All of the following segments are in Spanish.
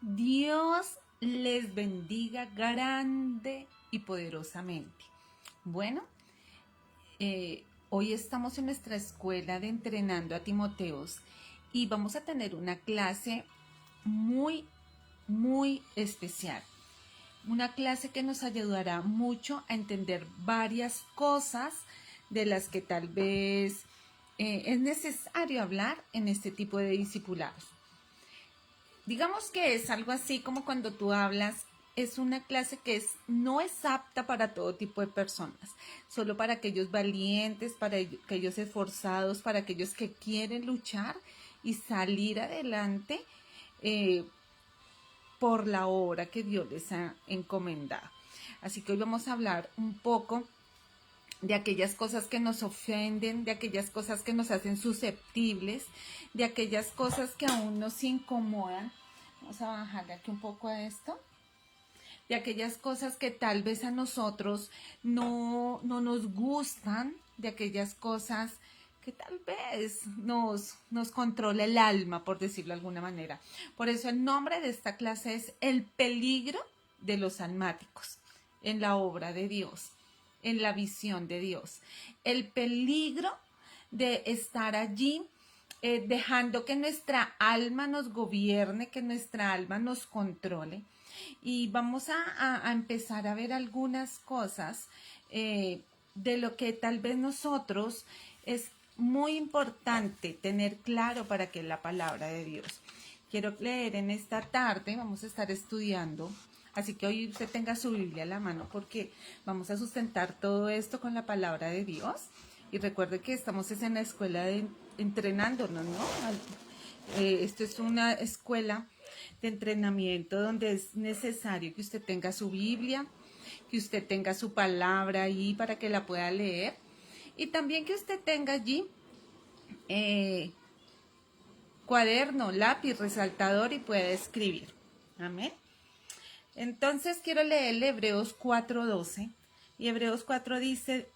Dios les bendiga grande y poderosamente. Bueno, hoy estamos en nuestra escuela de Entrenando a Timoteos y vamos a tener una clase muy especial. Una clase que nos ayudará mucho a entender varias cosas de las que tal vez es necesario hablar en este tipo de discipulados. Digamos que es algo así como cuando tú hablas, es una clase que no es apta para todo tipo de personas, solo para aquellos valientes, para aquellos esforzados, para aquellos que quieren luchar y salir adelante por la obra que Dios les ha encomendado. Así que hoy vamos a hablar un poco de aquellas cosas que nos ofenden, de aquellas cosas que nos hacen susceptibles, de aquellas cosas que aún nos incomodan. Vamos a bajarle aquí un poco a esto. De aquellas cosas que tal vez a nosotros no nos gustan, de aquellas cosas que tal vez nos controla el alma, por decirlo de alguna manera. Por eso el nombre de esta clase es El peligro de los almáticos en la obra de Dios, en la visión de Dios. El peligro de estar allí dejando que nuestra alma nos gobierne, que nuestra alma nos controle. Y vamos a empezar a ver algunas cosas de lo que tal vez nosotros es muy importante tener claro para que es la palabra de Dios. Quiero leer en esta tarde, vamos a estar estudiando. Así que hoy usted tenga su Biblia a la mano porque vamos a sustentar todo esto con la palabra de Dios. Y recuerde que estamos en la escuela de entrenándonos, ¿no? Esto es una escuela de entrenamiento donde es necesario que usted tenga su Biblia, que usted tenga su palabra ahí para que la pueda leer. Y también que usted tenga allí cuaderno, lápiz, resaltador y pueda escribir. Amén. Entonces quiero leer Hebreos 4:12 y Hebreos 4 dice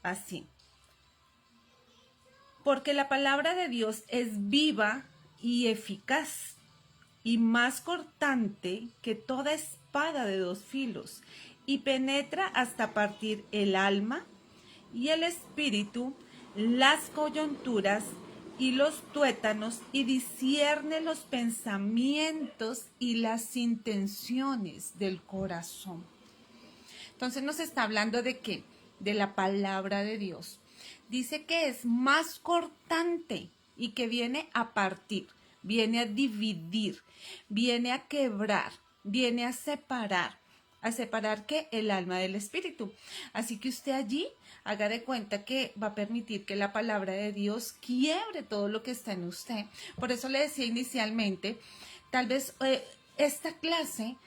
así: porque la palabra de Dios es viva y eficaz y más cortante que toda espada de dos filos y penetra hasta partir el alma y el espíritu, las coyunturas y los tuétanos y discierne los pensamientos y las intenciones del corazón. Entonces nos está hablando de qué? De la palabra de Dios. Dice que es más cortante y que viene a partir, viene a dividir, viene a quebrar, viene a separar. ¿A separar qué? El alma del espíritu. Así que usted allí haga de cuenta que va a permitir que la palabra de Dios quiebre todo lo que está en usted. Por eso le decía inicialmente, tal vez esta clase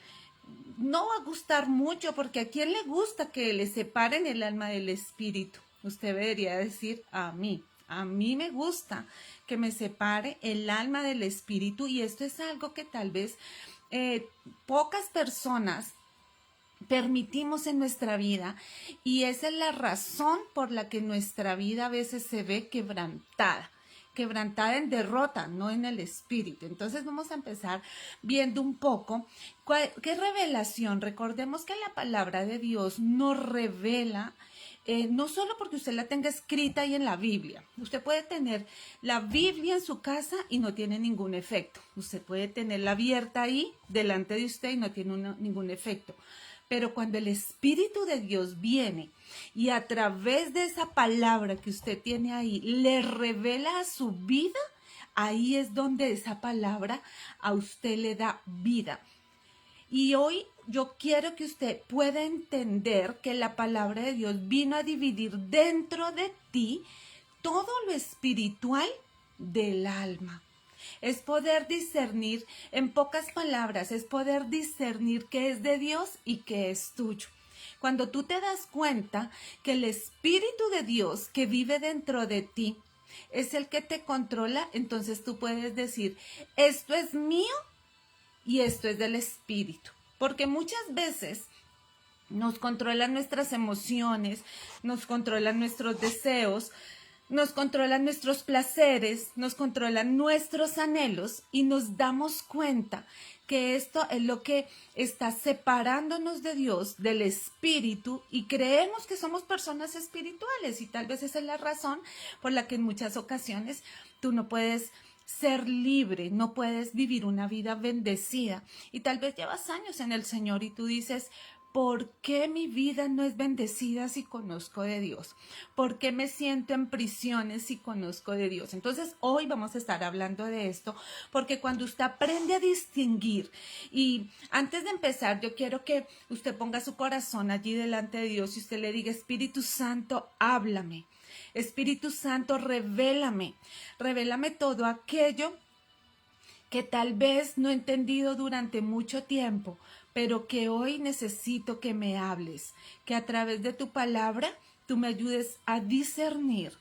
no va a gustar mucho, porque a quién le gusta que le separen el alma del espíritu. Usted debería decir a mí me gusta que me separe el alma del espíritu, y esto es algo que tal vez pocas personas permitimos en nuestra vida, y esa es la razón por la que nuestra vida a veces se ve quebrantada en derrota, no en el espíritu. Entonces vamos a empezar viendo un poco qué revelación. Recordemos que la palabra de Dios nos revela, no solo porque usted la tenga escrita ahí en la Biblia. Usted puede tener la Biblia en su casa y no tiene ningún efecto. Usted puede tenerla abierta ahí delante de usted y no tiene ningún efecto. Pero cuando el Espíritu de Dios viene y a través de esa palabra que usted tiene ahí le revela a su vida, ahí es donde esa palabra a usted le da vida. Y hoy yo quiero que usted pueda entender que la palabra de Dios vino a dividir dentro de ti todo lo espiritual del alma. Es poder discernir, en pocas palabras, es poder discernir qué es de Dios y qué es tuyo. Cuando tú te das cuenta que el Espíritu de Dios que vive dentro de ti es el que te controla, entonces tú puedes decir, esto es mío y esto es del Espíritu. Porque muchas veces nos controlan nuestras emociones, nos controlan nuestros deseos, nos controlan nuestros placeres, nos controlan nuestros anhelos y nos damos cuenta que esto es lo que está separándonos de Dios, del Espíritu, y creemos que somos personas espirituales, y tal vez esa es la razón por la que en muchas ocasiones tú no puedes ser libre, no puedes vivir una vida bendecida, y tal vez llevas años en el Señor y tú dices: ¿por qué mi vida no es bendecida si conozco de Dios? ¿Por qué me siento en prisiones si conozco de Dios? Entonces hoy vamos a estar hablando de esto, porque cuando usted aprende a distinguir, y antes de empezar yo quiero que usted ponga su corazón allí delante de Dios y usted le diga: Espíritu Santo, háblame. Espíritu Santo, revélame todo aquello que tal vez no he entendido durante mucho tiempo, pero que hoy necesito que me hables, que a través de tu palabra tú me ayudes a discernir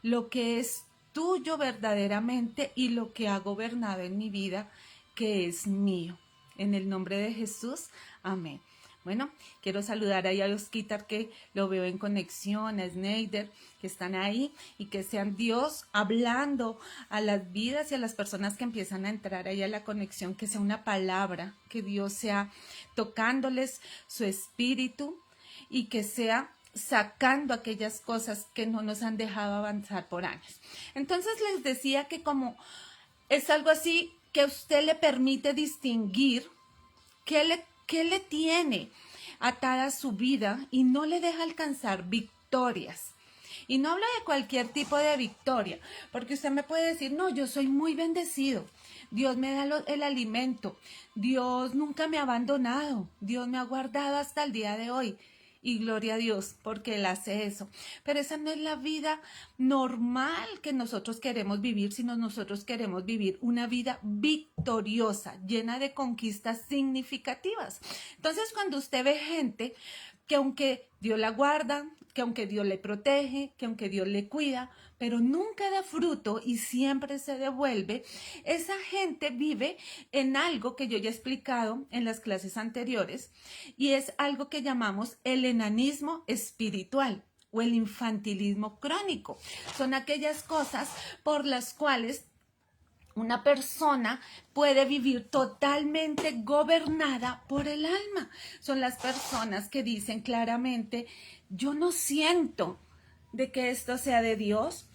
lo que es tuyo verdaderamente y lo que ha gobernado en mi vida, que es mío. En el nombre de Jesús, amén. Bueno, quiero saludar ahí a Osquitar, que lo veo en conexión, a Sneider, que están ahí, y que sean Dios hablando a las vidas y a las personas que empiezan a entrar ahí a la conexión, que sea una palabra, que Dios sea tocándoles su espíritu y que sea sacando aquellas cosas que no nos han dejado avanzar por años. Entonces les decía que como es algo así que a usted le permite distinguir qué le tiene atada su vida y no le deja alcanzar victorias. Y no hablo de cualquier tipo de victoria, porque usted me puede decir: no, yo soy muy bendecido, Dios me da el alimento, Dios nunca me ha abandonado, Dios me ha guardado hasta el día de hoy. Y gloria a Dios, porque Él hace eso. Pero esa no es la vida normal que nosotros queremos vivir, sino nosotros queremos vivir una vida victoriosa, llena de conquistas significativas. Entonces, cuando usted ve gente que aunque Dios la guarda, que aunque Dios le protege, que aunque Dios le cuida, pero nunca da fruto y siempre se devuelve, esa gente vive en algo que yo ya he explicado en las clases anteriores, y es algo que llamamos el enanismo espiritual o el infantilismo crónico. Son aquellas cosas por las cuales una persona puede vivir totalmente gobernada por el alma. Son las personas que dicen claramente: yo no siento de que esto sea de Dios,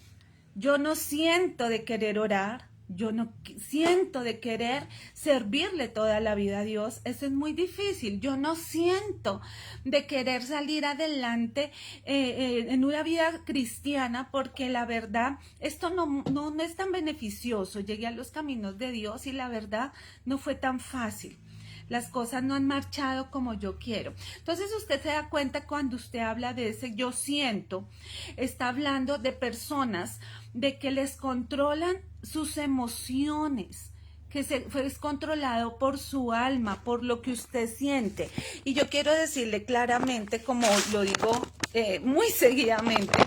yo no siento de querer orar, yo no siento de querer servirle toda la vida a Dios. Eso es muy difícil. Yo no siento de querer salir adelante en una vida cristiana, porque la verdad, esto no es tan beneficioso. Llegué a los caminos de Dios y la verdad no fue tan fácil. Las cosas no han marchado como yo quiero. Entonces usted se da cuenta cuando usted habla de ese yo siento, está hablando de personas de que les controlan sus emociones, que es controlado por su alma, por lo que usted siente. Y yo quiero decirle claramente, como lo digo muy seguidamente,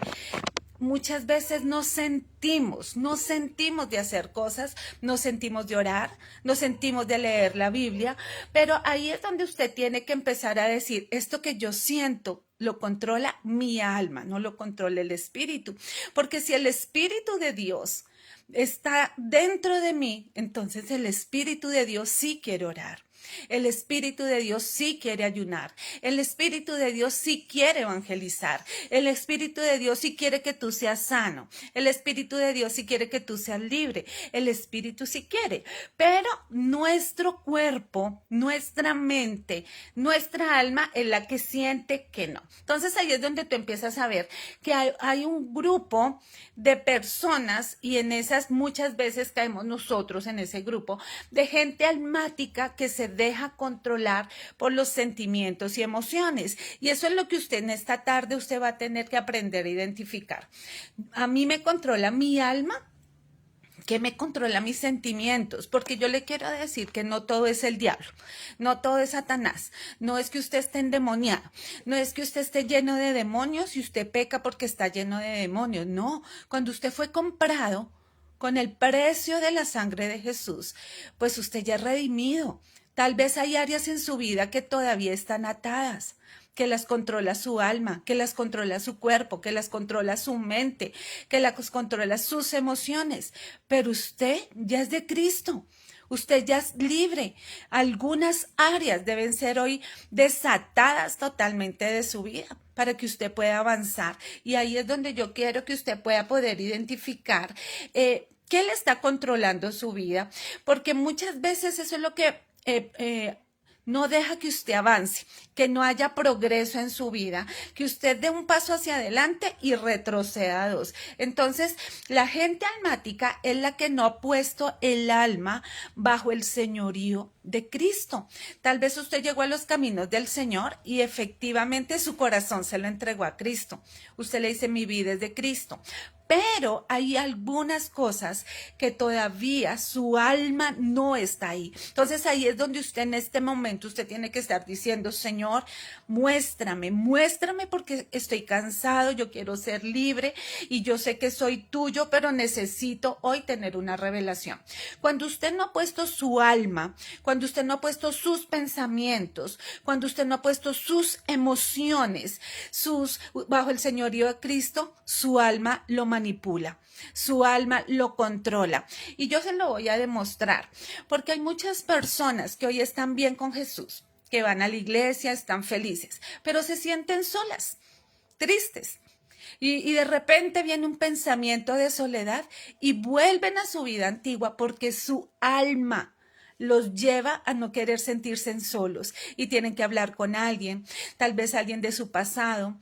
muchas veces no sentimos de hacer cosas, no sentimos de orar, no sentimos de leer la Biblia, pero ahí es donde usted tiene que empezar a decir: esto que yo siento lo controla mi alma, no lo controla el Espíritu, porque si el Espíritu de Dios está dentro de mí, entonces el Espíritu de Dios sí quiere orar. El Espíritu de Dios sí quiere ayunar. El Espíritu de Dios sí quiere evangelizar. El Espíritu de Dios sí quiere que tú seas sano. El Espíritu de Dios sí quiere que tú seas libre. El Espíritu sí quiere. Pero nuestro cuerpo, nuestra mente, nuestra alma es la que siente que no. Entonces ahí es donde tú empiezas a ver que hay un grupo de personas, y en esas muchas veces caemos nosotros en ese grupo, de gente almática que se deja controlar por los sentimientos y emociones. Y eso es lo que usted en esta tarde usted va a tener que aprender a identificar. A mí me controla mi alma, que me controla mis sentimientos, porque yo le quiero decir que no todo es el diablo, no todo es Satanás, no es que usted esté endemoniado, no es que usted esté lleno de demonios y usted peca porque está lleno de demonios. No, cuando usted fue comprado con el precio de la sangre de Jesús, pues usted ya es redimido. Tal vez hay áreas en su vida que todavía están atadas. que las controla su alma, que las controla su cuerpo, que las controla su mente, que las controla sus emociones. Pero usted ya es de Cristo. Usted ya es libre. Algunas áreas deben ser hoy desatadas totalmente de su vida para que usted pueda avanzar. Y ahí es donde yo quiero que usted pueda poder identificar qué le está controlando su vida, porque muchas veces eso es lo que no deja que usted avance, que no haya progreso en su vida, que usted dé un paso hacia adelante y retroceda dos. Entonces, la gente almática es la que no ha puesto el alma bajo el señorío de Cristo. Tal vez usted llegó a los caminos del Señor y efectivamente su corazón se lo entregó a Cristo. Usted le dice, mi vida es de Cristo. Pero hay algunas cosas que todavía su alma no está ahí. Entonces ahí es donde usted en este momento, usted tiene que estar diciendo, Señor, muéstrame porque estoy cansado, yo quiero ser libre y yo sé que soy tuyo, pero necesito hoy tener una revelación. Cuando usted no ha puesto su alma, cuando usted no ha puesto sus pensamientos, cuando usted no ha puesto sus emociones, bajo el señorío de Cristo, su alma lo manipula, su alma lo controla. Y yo se lo voy a demostrar, porque hay muchas personas que hoy están bien con Jesús, que van a la iglesia, están felices, pero se sienten solas, tristes. Y de repente viene un pensamiento de soledad y vuelven a su vida antigua porque su alma los lleva a no querer sentirse solos y tienen que hablar con alguien, tal vez alguien de su pasado,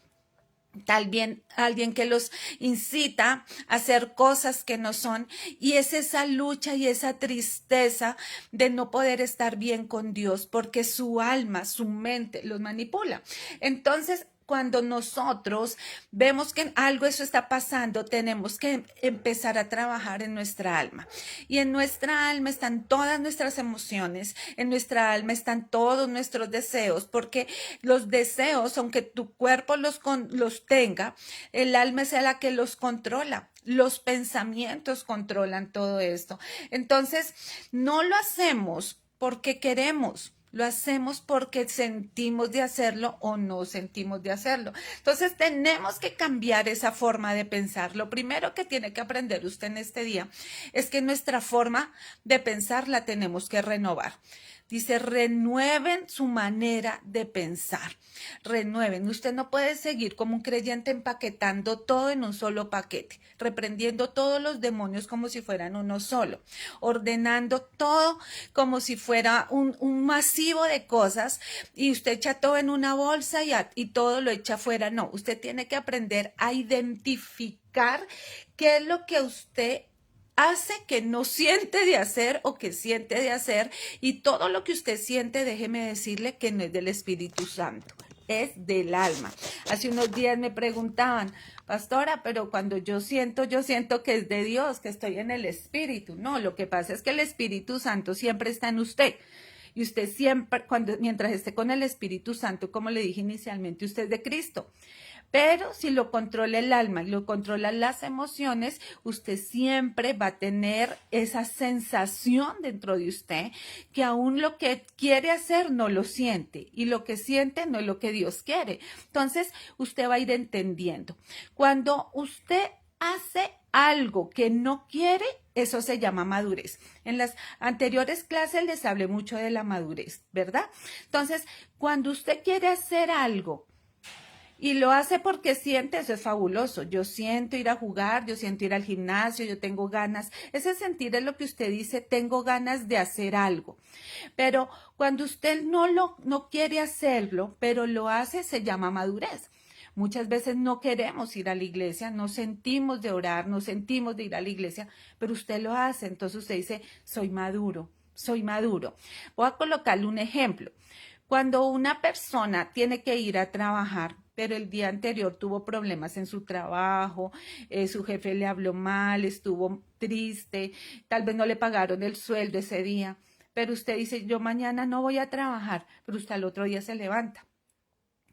tal vez alguien que los incita a hacer cosas que no son, y es esa lucha y esa tristeza de no poder estar bien con Dios porque su alma, su mente los manipula. Entonces, cuando nosotros vemos que algo eso está pasando, tenemos que empezar a trabajar en nuestra alma. Y en nuestra alma están todas nuestras emociones, en nuestra alma están todos nuestros deseos, porque los deseos, aunque tu cuerpo los tenga, el alma es la que los controla. Los pensamientos controlan todo esto. Entonces, no lo hacemos porque queremos. Lo hacemos porque sentimos de hacerlo o no sentimos de hacerlo. Entonces tenemos que cambiar esa forma de pensar. Lo primero que tiene que aprender usted en este día es que nuestra forma de pensar la tenemos que renovar. Dice, renueven su manera de pensar. Renueven. Usted no puede seguir como un creyente empaquetando todo en un solo paquete, reprendiendo todos los demonios como si fueran uno solo, ordenando todo como si fuera un masivo de cosas y usted echa todo en una bolsa y todo lo echa afuera. No, usted tiene que aprender a identificar qué es lo que usted hace que no siente de hacer o que siente de hacer, y todo lo que usted siente, déjeme decirle que no es del Espíritu Santo, es del alma. Hace unos días me preguntaban, pastora, pero cuando yo siento que es de Dios, que estoy en el Espíritu. No, lo que pasa es que el Espíritu Santo siempre está en usted. Y usted siempre, mientras esté con el Espíritu Santo, como le dije inicialmente, usted es de Cristo. Pero si lo controla el alma y lo controlan las emociones, usted siempre va a tener esa sensación dentro de usted que aún lo que quiere hacer no lo siente y lo que siente no es lo que Dios quiere. Entonces, usted va a ir entendiendo. Cuando usted hace algo que no quiere, eso se llama madurez. En las anteriores clases les hablé mucho de la madurez, ¿verdad? Entonces, cuando usted quiere hacer algo y lo hace porque siente, eso es fabuloso. Yo siento ir a jugar, yo siento ir al gimnasio, yo tengo ganas. Ese sentir es lo que usted dice, tengo ganas de hacer algo. Pero cuando usted no quiere hacerlo, pero lo hace, se llama madurez. Muchas veces no queremos ir a la iglesia, no sentimos de orar, no sentimos de ir a la iglesia, pero usted lo hace. Entonces usted dice, soy maduro, soy maduro. Voy a colocarle un ejemplo. Cuando una persona tiene que ir a trabajar, pero el día anterior tuvo problemas en su trabajo, su jefe le habló mal, estuvo triste, tal vez no le pagaron el sueldo ese día, pero usted dice, yo mañana no voy a trabajar, pero usted al otro día se levanta.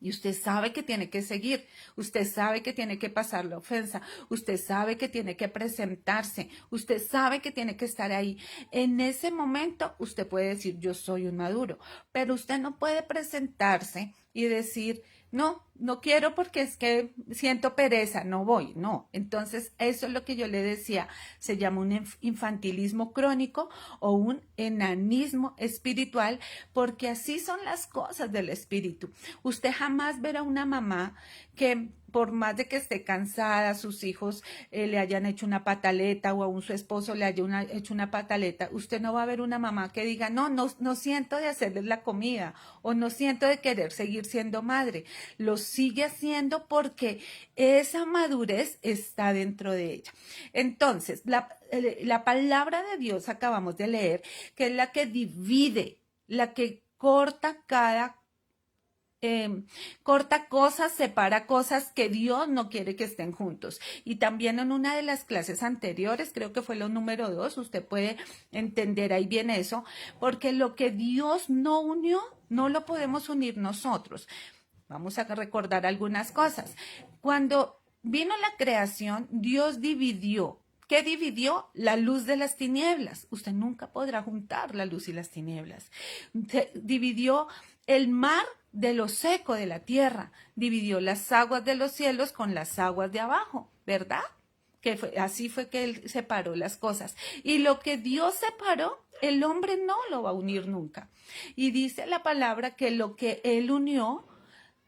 Y usted sabe que tiene que seguir, usted sabe que tiene que pasar la ofensa, usted sabe que tiene que presentarse, usted sabe que tiene que estar ahí. En ese momento usted puede decir, yo soy un maduro, pero usted no puede presentarse y decir, no, no quiero porque es que siento pereza, no voy, no. Entonces, eso es lo que yo le decía, se llama un infantilismo crónico o un enanismo espiritual, porque así son las cosas del espíritu. Usted jamás verá una mamá que por más de que esté cansada, sus hijos le hayan hecho una pataleta o aún su esposo le haya hecho una pataleta, usted no va a ver una mamá que diga, no, no, no siento de hacerles la comida o no siento de querer seguir siendo madre. Lo sigue haciendo porque esa madurez está dentro de ella. Entonces, la palabra de Dios acabamos de leer, que es la que divide, la que corta cosas, separa cosas que Dios no quiere que estén juntos. Y también en una de las clases anteriores, creo que fue lo número 2, usted puede entender ahí bien eso, porque lo que Dios no unió, no lo podemos unir nosotros. Vamos a recordar algunas cosas. Cuando vino la creación, Dios dividió. ¿Qué dividió? La luz de las tinieblas. Usted nunca podrá juntar la luz y las tinieblas. Dividió el mar de lo seco de la tierra. Dividió las aguas de los cielos con las aguas de abajo, ¿verdad? Así fue que él separó las cosas. Y lo que Dios separó, el hombre no lo va a unir nunca. Y dice la palabra que lo que él unió,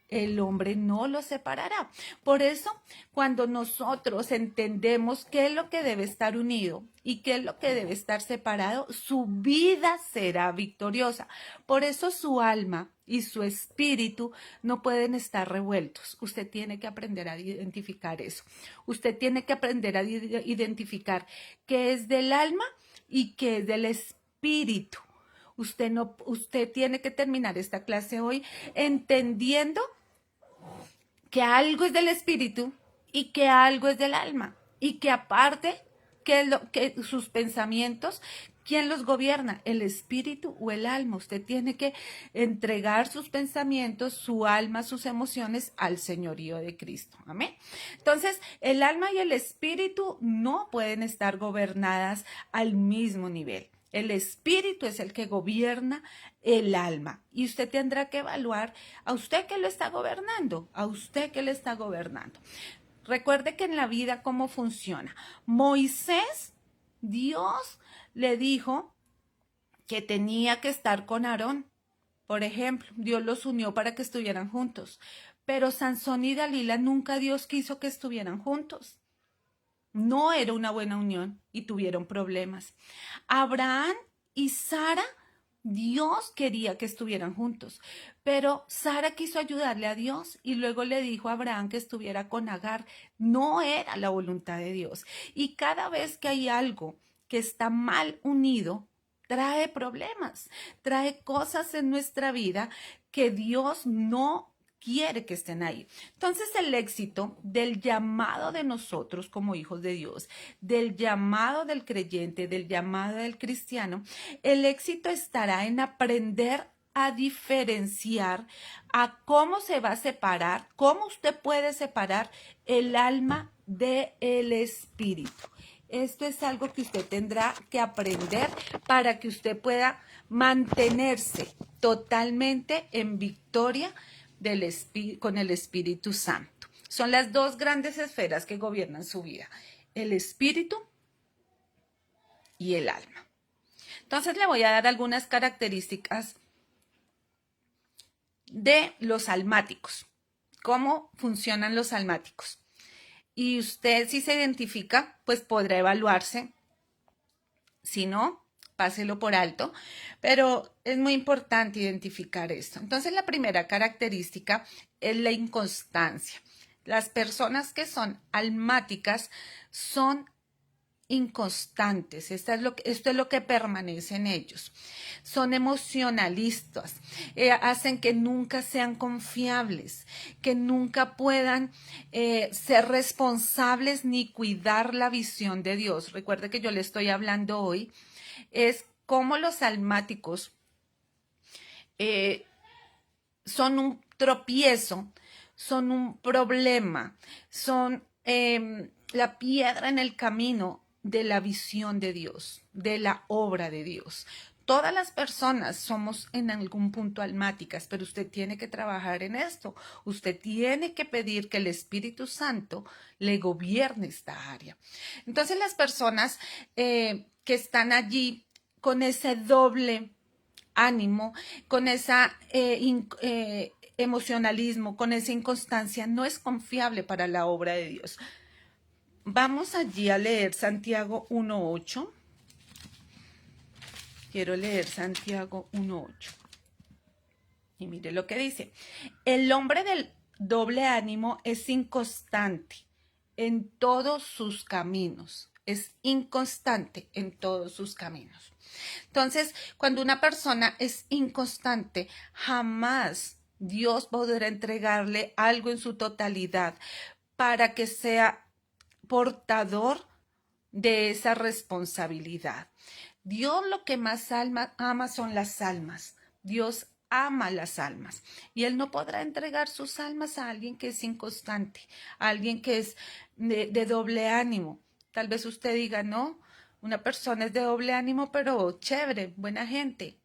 el hombre no lo separará. Por eso, cuando nosotros entendemos qué es lo que debe estar unido y qué es lo que debe estar separado, su vida será victoriosa. Por eso su alma y su espíritu no pueden estar revueltos. Usted tiene que aprender a identificar eso. Usted tiene que aprender a identificar qué es del alma y qué es del espíritu. Usted tiene que terminar esta clase hoy entendiendo que algo es del espíritu y que algo es del alma. Y que aparte, que sus pensamientos, ¿quién los gobierna? ¿El espíritu o el alma? Usted tiene que entregar sus pensamientos, su alma, sus emociones al señorío de Cristo. Amén. Entonces, el alma y el espíritu no pueden estar gobernadas al mismo nivel. El espíritu es el que gobierna el alma. Y usted tendrá que evaluar a usted que lo está gobernando, a usted que le está gobernando. Recuerde que en la vida cómo funciona. Moisés, Dios le dijo que tenía que estar con Aarón. Por ejemplo, Dios los unió para que estuvieran juntos. Pero Sansón y Dalila nunca Dios quiso que estuvieran juntos. No era una buena unión y tuvieron problemas. Abraham y Sara, Dios quería que estuvieran juntos, pero Sara quiso ayudarle a Dios y luego le dijo a Abraham que estuviera con Agar. No era la voluntad de Dios. Y cada vez que hay algo que está mal unido, trae problemas, trae cosas en nuestra vida que Dios no quiere que estén ahí. Entonces el éxito del llamado de nosotros como hijos de Dios, del llamado del creyente, del llamado del cristiano, el éxito estará en aprender a diferenciar, a cómo se va a separar, cómo usted puede separar el alma del espíritu. Esto es algo que usted tendrá que aprender para que usted pueda mantenerse totalmente en victoria con el Espíritu Santo. Son las dos grandes esferas que gobiernan su vida, el espíritu y el alma. Entonces le voy a dar algunas características de los almáticos, cómo funcionan los almáticos. Y usted, si se identifica, pues podrá evaluarse. Si no, páselo por alto, pero es muy importante identificar esto. Entonces, la primera característica es la inconstancia. Las personas que son almáticas son inconstantes. Esto es lo que permanece en ellos. Son emocionalistas, hacen que nunca sean confiables, que nunca puedan ser responsables ni cuidar la visión de Dios. Recuerde que yo le estoy hablando hoy, es cómo los almáticos son un tropiezo, son un problema, son la piedra en el camino de la visión de Dios, de la obra de Dios. Todas las personas somos en algún punto almáticas, pero usted tiene que trabajar en esto. Usted tiene que pedir que el Espíritu Santo le gobierne esta área. Entonces las personas que están allí con ese doble ánimo, con esa emocionalismo, con esa inconstancia, no es confiable para la obra de Dios. Vamos allí a leer Santiago 1:8. Quiero leer Santiago 1:8. Y mire lo que dice. El hombre del doble ánimo es inconstante en todos sus caminos. Es inconstante en todos sus caminos. Entonces, cuando una persona es inconstante, jamás Dios podrá entregarle algo en su totalidad para que sea portador de esa responsabilidad. Dios lo que más ama son las almas. Dios ama las almas y Él no podrá entregar sus almas a alguien que es inconstante, a alguien que es de doble ánimo. Tal vez usted diga, no, una persona es de doble ánimo, pero chévere, buena gente.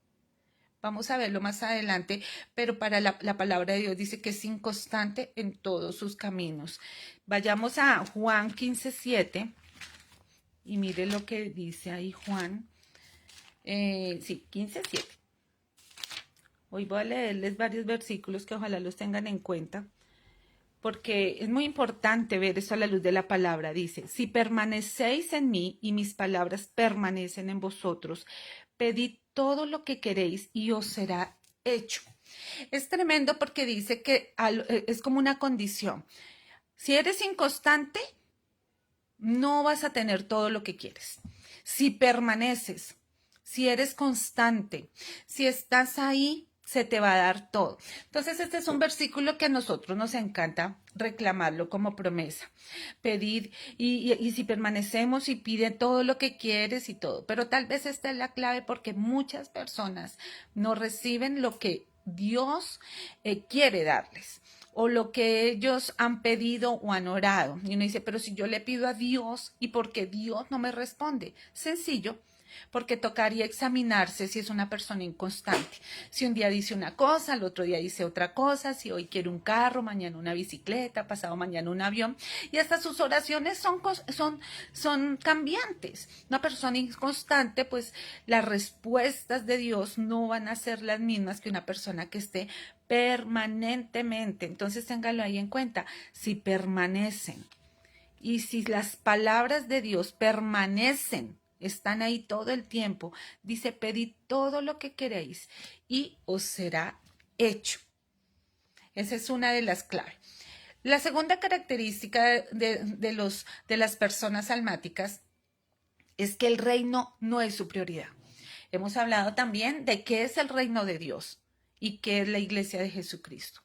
Vamos a verlo más adelante, pero para la palabra de Dios dice que es inconstante en todos sus caminos. Vayamos a Juan 15:7 y mire lo que dice ahí Juan. Sí, 15:7. Hoy voy a leerles varios versículos que ojalá los tengan en cuenta, porque es muy importante ver eso a la luz de la palabra. Dice, si permanecéis en mí y mis palabras permanecen en vosotros, pedid todo lo que queréis y os será hecho. Es tremendo porque dice que es como una condición. Si eres inconstante, no vas a tener todo lo que quieres. Si permaneces, si eres constante, si estás ahí, se te va a dar todo. Entonces, este es un versículo que a nosotros nos encanta reclamarlo como promesa. Pedir y si permanecemos y pide todo lo que quieres y todo. Pero tal vez esta es la clave porque muchas personas no reciben lo que Dios quiere darles o lo que ellos han pedido o han orado. Y uno dice, pero si yo le pido a Dios, ¿y por qué Dios no me responde? Sencillo, porque tocaría examinarse si es una persona inconstante. Si un día dice una cosa, al otro día dice otra cosa, si hoy quiere un carro, mañana una bicicleta, pasado mañana un avión, y hasta sus oraciones son cambiantes. Una persona inconstante, pues las respuestas de Dios no van a ser las mismas que una persona que esté permanentemente. Entonces téngalo ahí en cuenta, si permanecen y si las palabras de Dios permanecen, están ahí todo el tiempo, dice, pedid todo lo que queréis y os será hecho. Esa es una de las claves. La segunda característica de las personas almáticas es que el reino no es su prioridad. Hemos hablado también de qué es el reino de Dios y qué es la iglesia de Jesucristo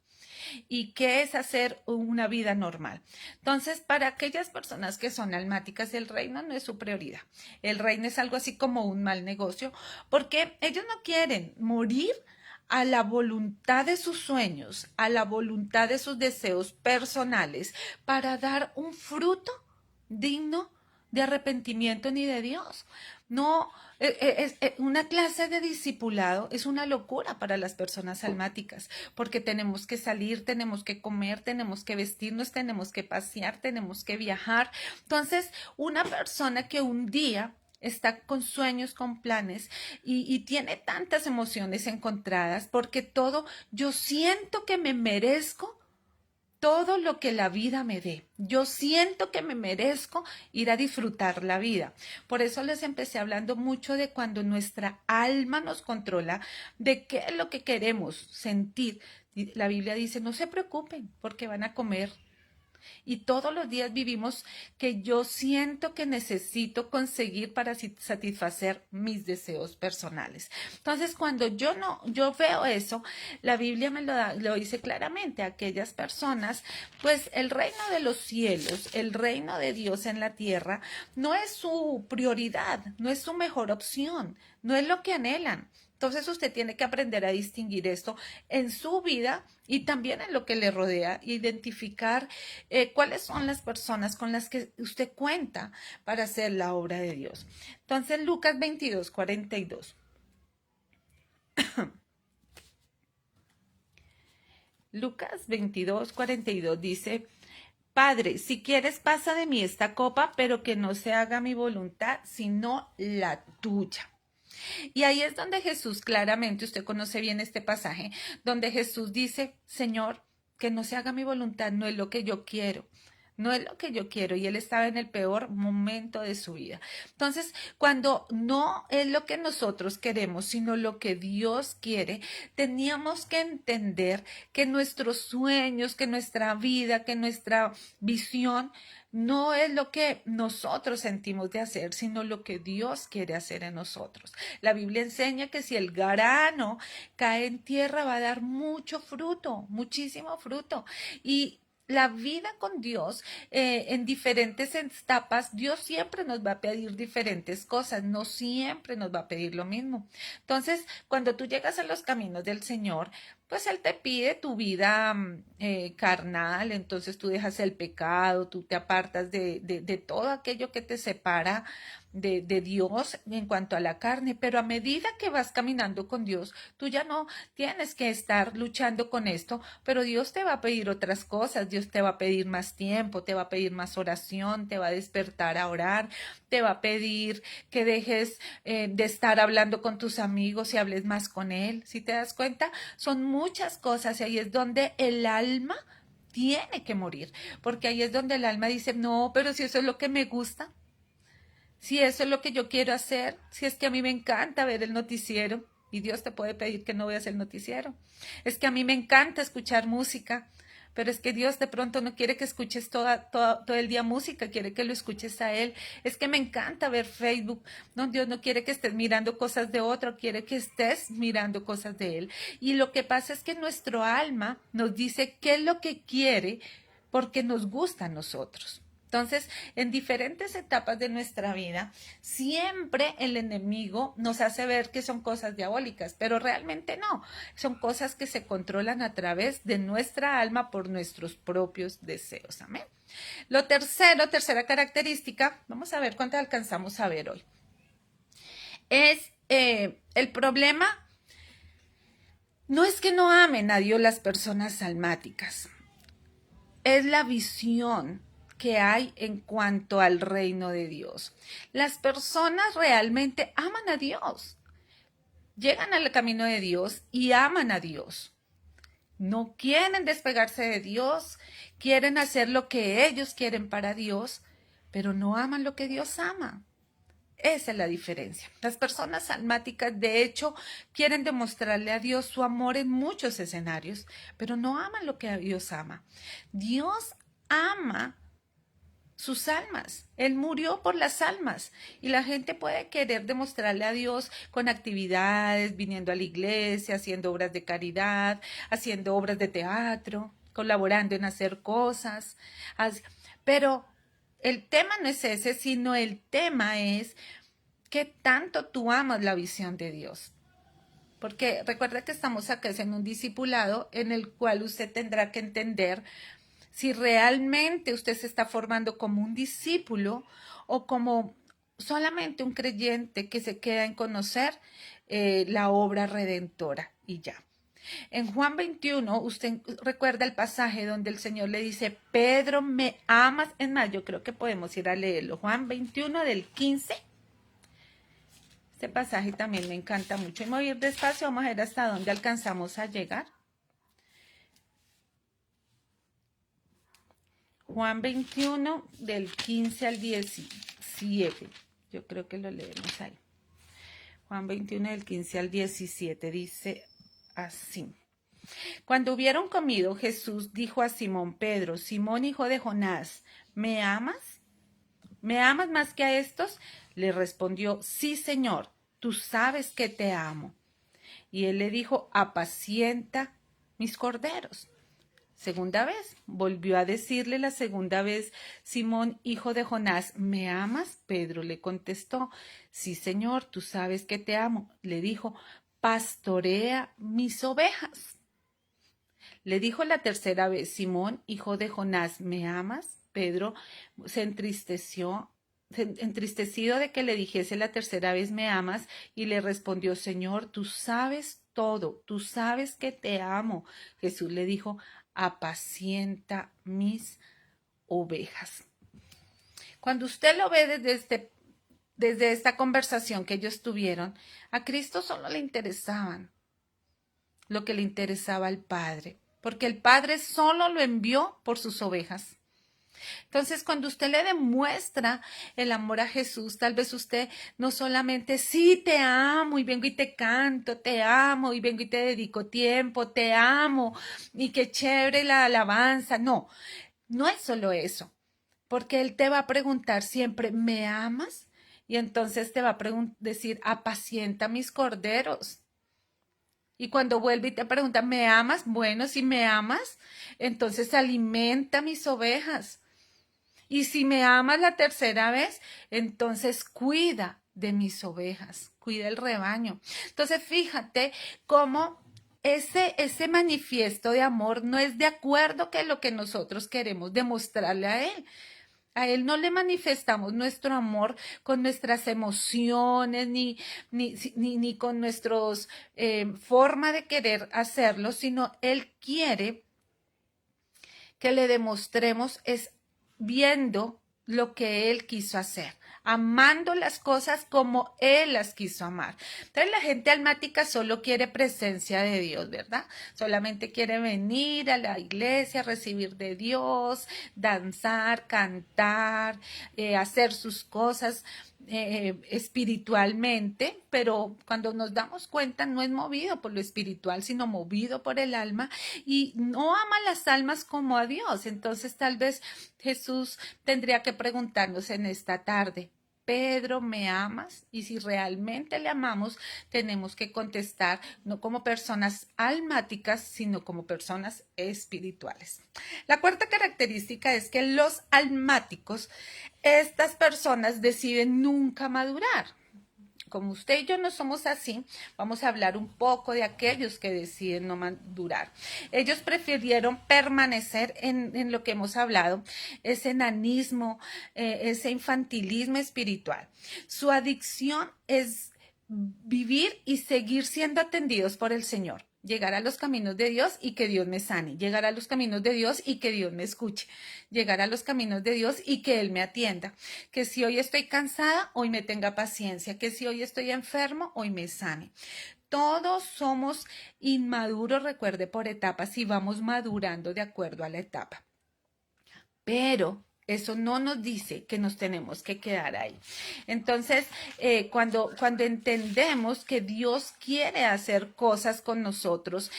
y qué es hacer una vida normal. Entonces, para aquellas personas que son almáticas, el reino no es su prioridad. El reino es algo así como un mal negocio, porque ellos no quieren morir a la voluntad de sus sueños, a la voluntad de sus deseos personales, para dar un fruto digno de arrepentimiento ni de Dios. No, una clase de discipulado es una locura para las personas almáticas, porque tenemos que salir, tenemos que comer, tenemos que vestirnos, tenemos que pasear, tenemos que viajar. Entonces, una persona que un día está con sueños, con planes y tiene tantas emociones encontradas, porque todo, yo siento que me merezco todo lo que la vida me dé. Yo siento que me merezco ir a disfrutar la vida. Por eso les empecé hablando mucho de cuando nuestra alma nos controla, de qué es lo que queremos sentir. La Biblia dice, no se preocupen porque van a comer. Y todos los días vivimos que yo siento que necesito conseguir para satisfacer mis deseos personales. Entonces, cuando yo veo eso, la Biblia me lo dice claramente. Aquellas personas, pues el reino de los cielos, el reino de Dios en la tierra, no es su prioridad, no es su mejor opción, no es lo que anhelan. Entonces usted tiene que aprender a distinguir esto en su vida y también en lo que le rodea, identificar cuáles son las personas con las que usted cuenta para hacer la obra de Dios. Entonces Lucas 22:42. Lucas 22:42 dice, Padre, si quieres pasa de mí esta copa, pero que no se haga mi voluntad, sino la tuya. Y ahí es donde Jesús claramente, usted conoce bien este pasaje, donde Jesús dice, Señor, que no se haga mi voluntad, no es lo que yo quiero. No es lo que yo quiero y él estaba en el peor momento de su vida. Entonces, cuando no es lo que nosotros queremos, sino lo que Dios quiere, teníamos que entender que nuestros sueños, que nuestra vida, que nuestra visión no es lo que nosotros sentimos de hacer, sino lo que Dios quiere hacer en nosotros. La Biblia enseña que si el grano cae en tierra va a dar mucho fruto, muchísimo fruto. Y la vida con Dios en diferentes etapas, Dios siempre nos va a pedir diferentes cosas, no siempre nos va a pedir lo mismo. Entonces, cuando tú llegas a los caminos del Señor, pues Él te pide tu vida carnal, entonces tú dejas el pecado, tú te apartas de todo aquello que te separa de Dios en cuanto a la carne, pero a medida que vas caminando con Dios, tú ya no tienes que estar luchando con esto, pero Dios te va a pedir otras cosas, Dios te va a pedir más tiempo, te va a pedir más oración, te va a despertar a orar, te va a pedir que dejes de estar hablando con tus amigos y hables más con Él. Si te das cuenta, son muchas cosas y ahí es donde el alma tiene que morir, porque ahí es donde el alma dice, no, pero si eso es lo que me gusta, si eso es lo que yo quiero hacer, si es que a mí me encanta ver el noticiero y Dios te puede pedir que no veas el noticiero. Es que a mí me encanta escuchar música, pero es que Dios de pronto no quiere que escuches todo el día música, quiere que lo escuches a Él. Es que me encanta ver Facebook. No, Dios no quiere que estés mirando cosas de otro, quiere que estés mirando cosas de Él. Y lo que pasa es que nuestro alma nos dice qué es lo que quiere porque nos gusta a nosotros. Entonces, en diferentes etapas de nuestra vida, siempre el enemigo nos hace ver que son cosas diabólicas, pero realmente no, son cosas que se controlan a través de nuestra alma por nuestros propios deseos. Amén. Lo tercero, tercera característica, vamos a ver cuánto alcanzamos a ver hoy, es el problema, no es que no amen a Dios las personas almáticas, es la visión que hay en cuanto al reino de Dios. Las personas realmente aman a Dios, llegan al camino de Dios y aman a Dios. No quieren despegarse de Dios, quieren hacer lo que ellos quieren para Dios, pero no aman lo que Dios ama. Esa es la diferencia. Las personas almáticas, de hecho, quieren demostrarle a Dios su amor en muchos escenarios, pero no aman lo que Dios ama. Dios ama sus almas. Él murió por las almas y la gente puede querer demostrarle a Dios con actividades, viniendo a la iglesia, haciendo obras de caridad, haciendo obras de teatro, colaborando en hacer cosas. Pero el tema no es ese, sino el tema es qué tanto tú amas la visión de Dios. Porque recuerda que estamos acá en un discipulado en el cual usted tendrá que entender si realmente usted se está formando como un discípulo o como solamente un creyente que se queda en conocer la obra redentora y ya. En Juan 21, usted recuerda el pasaje donde el Señor le dice, Pedro, ¿me amas? Es más, yo creo que podemos ir a leerlo. Juan 21 del 15. Este pasaje también me encanta mucho. Y me voy a ir despacio, vamos a ver hasta dónde alcanzamos a llegar. Juan 21 del 15 al 17. Yo creo que lo leemos ahí. Juan 21 del 15 al 17 dice así. Cuando hubieron comido, Jesús dijo a Simón Pedro, Simón hijo de Jonás, ¿me amas? ¿Me amas más que a estos? Le respondió, sí, Señor, tú sabes que te amo. Y él le dijo, apacienta mis corderos. Segunda vez, volvió a decirle la segunda vez, Simón, hijo de Jonás, ¿me amas? Pedro le contestó, sí, Señor, tú sabes que te amo. Le dijo, pastorea mis ovejas. Le dijo la tercera vez, Simón, hijo de Jonás, ¿me amas? Pedro se entristeció, entristecido de que le dijese la tercera vez, ¿me amas? Y le respondió, Señor, tú sabes todo, tú sabes que te amo. Jesús le dijo, apacienta mis ovejas. Cuando usted lo ve desde esta conversación que ellos tuvieron, a Cristo solo le interesaban lo que le interesaba al Padre, porque el Padre solo lo envió por sus ovejas. Entonces, cuando usted le demuestra el amor a Jesús, tal vez usted no solamente, sí, te amo, y vengo y te canto, te amo, y vengo y te dedico tiempo, te amo, y qué chévere la alabanza. No, no es solo eso, porque Él te va a preguntar siempre, ¿me amas? Y entonces te va a decir, apacienta mis corderos. Y cuando vuelve y te pregunta, ¿me amas? Bueno, si me amas, entonces alimenta mis ovejas. Y si me amas la tercera vez, entonces cuida de mis ovejas, cuida el rebaño. Entonces fíjate cómo ese manifiesto de amor no es de acuerdo con lo que nosotros queremos demostrarle a Él. A Él no le manifestamos nuestro amor con nuestras emociones ni con nuestra forma de querer hacerlo, sino Él quiere que le demostremos es viendo lo que Él quiso hacer, amando las cosas como Él las quiso amar. Entonces la gente almática solo quiere presencia de Dios, ¿verdad? Solamente quiere venir a la iglesia, recibir de Dios, danzar, cantar, hacer sus cosas espiritualmente, pero cuando nos damos cuenta no es movido por lo espiritual, sino movido por el alma y no ama las almas como a Dios. Entonces tal vez Jesús tendría que preguntarnos en esta tarde, Pedro, ¿me amas? Y si realmente le amamos, tenemos que contestar no como personas almáticas, sino como personas espirituales. La cuarta característica es que los almáticos, estas personas deciden nunca madurar. Como usted y yo no somos así, vamos a hablar un poco de aquellos que deciden no madurar. Ellos prefirieron permanecer en lo que hemos hablado, ese enanismo, ese infantilismo espiritual. Su adicción es vivir y seguir siendo atendidos por el Señor. Llegar a los caminos de Dios y que Dios me sane. Llegar a los caminos de Dios y que Dios me escuche. Llegar a los caminos de Dios y que Él me atienda. Que si hoy estoy cansada, hoy me tenga paciencia. Que si hoy estoy enfermo, hoy me sane. Todos somos inmaduros, recuerde, por etapas y vamos madurando de acuerdo a la etapa. Pero eso no nos dice que nos tenemos que quedar ahí. Entonces, cuando entendemos que Dios quiere hacer cosas con nosotros,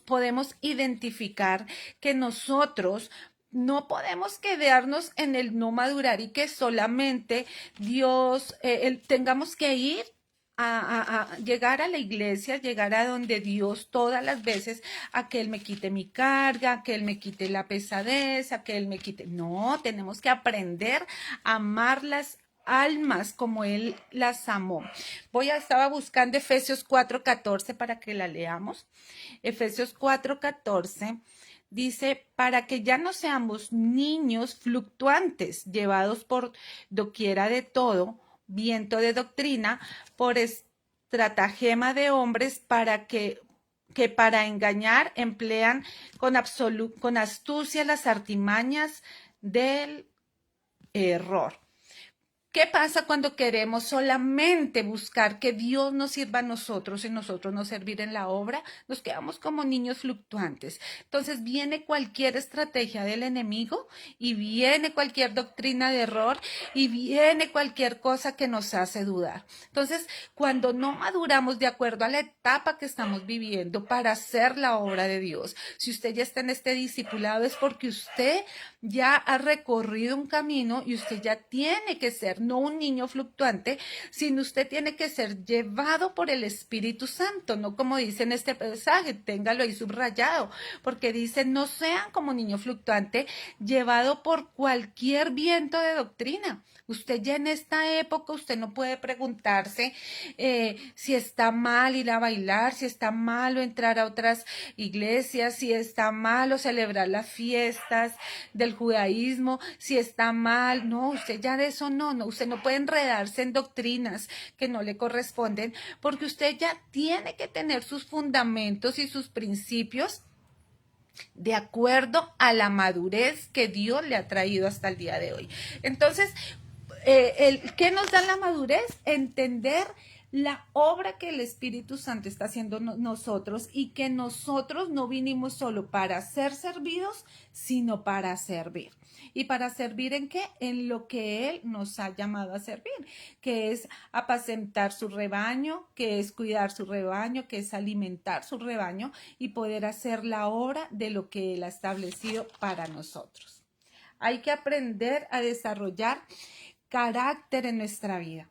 podemos identificar que nosotros no podemos quedarnos en el no madurar y que solamente Dios, tengamos que ir a llegar a la iglesia, llegar a donde Dios todas las veces, a que Él me quite mi carga, a que Él me quite la pesadez, a que Él me quite. No, tenemos que aprender a amar las almas como Él las amó. Estaba buscando Efesios 4:14 para que la leamos. Efesios 4:14. Dice, para que ya no seamos niños fluctuantes, llevados por doquiera de todo viento de doctrina, por estratagema de hombres que para engañar emplean con astucia las artimañas del error. ¿Qué pasa cuando queremos solamente buscar que Dios nos sirva a nosotros y nosotros no servir en la obra? Nos quedamos como niños fluctuantes. Entonces viene cualquier estrategia del enemigo y viene cualquier doctrina de error y viene cualquier cosa que nos hace dudar. Entonces, cuando no maduramos de acuerdo a la etapa que estamos viviendo para hacer la obra de Dios, si usted ya está en este discipulado es porque usted ya ha recorrido un camino y usted ya tiene que ser no un niño fluctuante, sino usted tiene que ser llevado por el Espíritu Santo, no como dice en este pasaje, téngalo ahí subrayado, porque dice, no sean como niño fluctuante, llevado por cualquier viento de doctrina. Usted ya en esta época, usted no puede preguntarse si está mal ir a bailar, si está malo entrar a otras iglesias, si está malo celebrar las fiestas del judaísmo, si está mal. No, usted ya de eso no, usted no puede enredarse en doctrinas que no le corresponden, porque usted ya tiene que tener sus fundamentos y sus principios de acuerdo a la madurez que Dios le ha traído hasta el día de hoy. Entonces, ¿qué nos da la madurez? Entender la obra que el Espíritu Santo está haciendo nosotros y que nosotros no vinimos solo para ser servidos, sino para servir. ¿Y para servir en qué? En lo que Él nos ha llamado a servir, que es apacentar su rebaño, que es cuidar su rebaño, que es alimentar su rebaño y poder hacer la obra de lo que Él ha establecido para nosotros. Hay que aprender a desarrollar carácter en nuestra vida.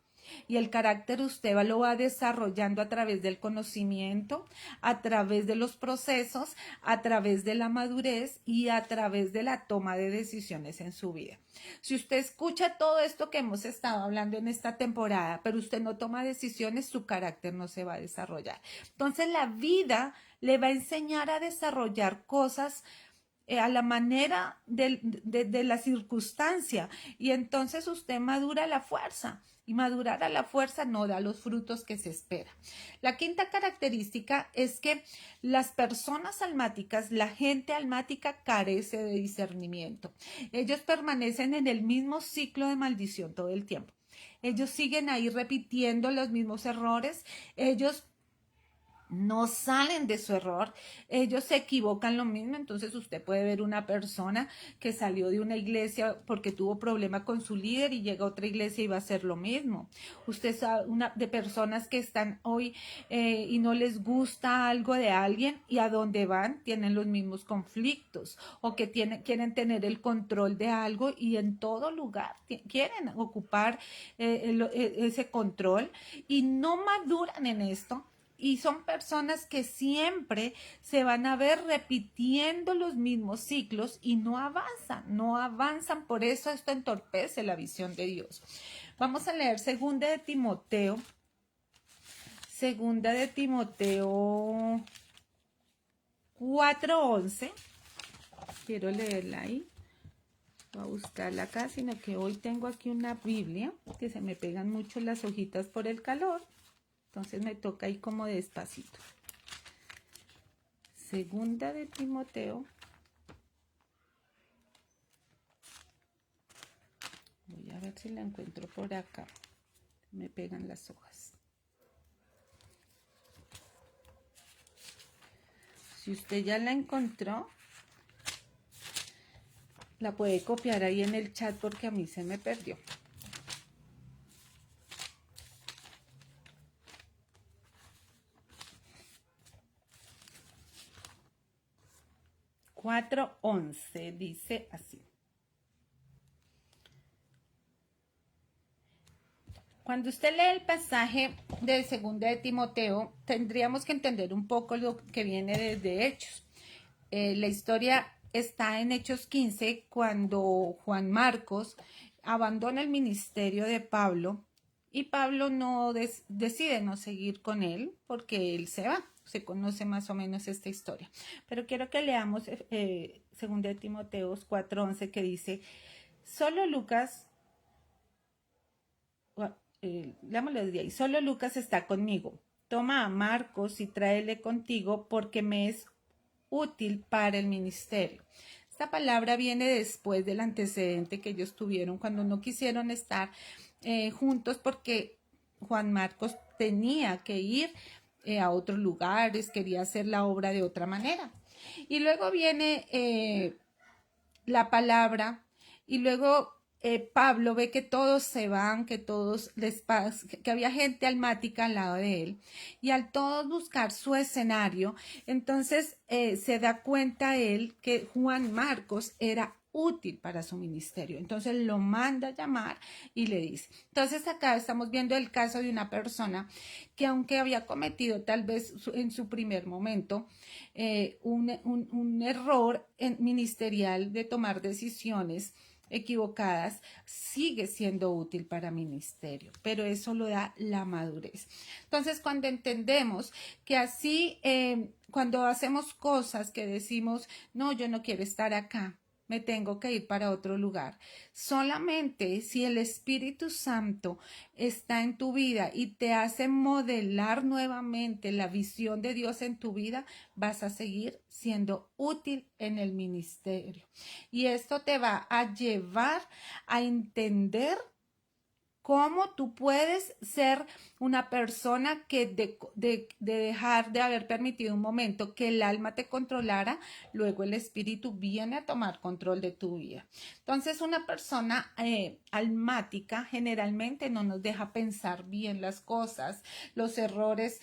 Y el carácter usted lo va desarrollando a través del conocimiento, a través de los procesos, a través de la madurez y a través de la toma de decisiones en su vida. Si usted escucha todo esto que hemos estado hablando en esta temporada, pero usted no toma decisiones, su carácter no se va a desarrollar. Entonces la vida le va a enseñar a desarrollar cosas a la manera de la circunstancia, y entonces usted madura a la fuerza, y madurar a la fuerza no da los frutos que se espera. La quinta característica es que las personas almáticas, la gente almática carece de discernimiento. Ellos permanecen en el mismo ciclo de maldición todo el tiempo. Ellos siguen ahí repitiendo los mismos errores. Ellos no salen de su error, ellos se equivocan lo mismo. Entonces usted puede ver una persona que salió de una iglesia porque tuvo problema con su líder y llega a otra iglesia y va a hacer lo mismo. Usted sabe de personas que están hoy y no les gusta algo de alguien, y a donde van tienen los mismos conflictos, o que quieren tener el control de algo y en todo lugar quieren ocupar ese control y no maduran en esto. Y son personas que siempre se van a ver repitiendo los mismos ciclos y no avanzan. Por eso esto entorpece la visión de Dios. Vamos a leer Segunda de Timoteo 4:11. Quiero leerla ahí. Voy a buscarla acá, sino que hoy tengo aquí una Biblia que se me pegan mucho las hojitas por el calor. Entonces me toca ahí como despacito. Segunda de Timoteo. Voy a ver si la encuentro por acá. Me pegan las hojas. Si usted ya la encontró, la puede copiar ahí en el chat porque a mí se me perdió. 4:11 dice así. Cuando usted lee el pasaje de Segunda de Timoteo, tendríamos que entender un poco lo que viene desde Hechos. La historia está en Hechos 15, cuando Juan Marcos abandona el ministerio de Pablo y Pablo decide no seguir con él porque él se va. Se conoce más o menos esta historia. Pero quiero que leamos 2 de Timoteo 4:11, que dice, solo Lucas, leámoslo desde ahí, solo Lucas está conmigo. Toma a Marcos y tráele contigo porque me es útil para el ministerio. Esta palabra viene después del antecedente que ellos tuvieron cuando no quisieron estar juntos porque Juan Marcos tenía que ir a otros lugares, quería hacer la obra de otra manera. Y luego viene la palabra, y luego Pablo ve que todos se van, que había gente almática al lado de él, y al todos buscar su escenario, entonces se da cuenta él que Juan Marcos era útil para su ministerio. Entonces lo manda a llamar y le dice. Entonces acá estamos viendo el caso de una persona que aunque había cometido tal vez en su primer momento un error ministerial de tomar decisiones equivocadas, sigue siendo útil para ministerio, pero eso lo da la madurez. Entonces, cuando entendemos que así, cuando hacemos cosas que decimos, no, yo no quiero estar acá, me tengo que ir para otro lugar. Solamente si el Espíritu Santo está en tu vida y te hace modelar nuevamente la visión de Dios en tu vida, vas a seguir siendo útil en el ministerio. Y esto te va a llevar a entender cómo tú puedes ser una persona que de dejar de haber permitido un momento que el alma te controlara, luego el espíritu viene a tomar control de tu vida. Entonces, una persona almática generalmente no nos deja pensar bien las cosas. Los errores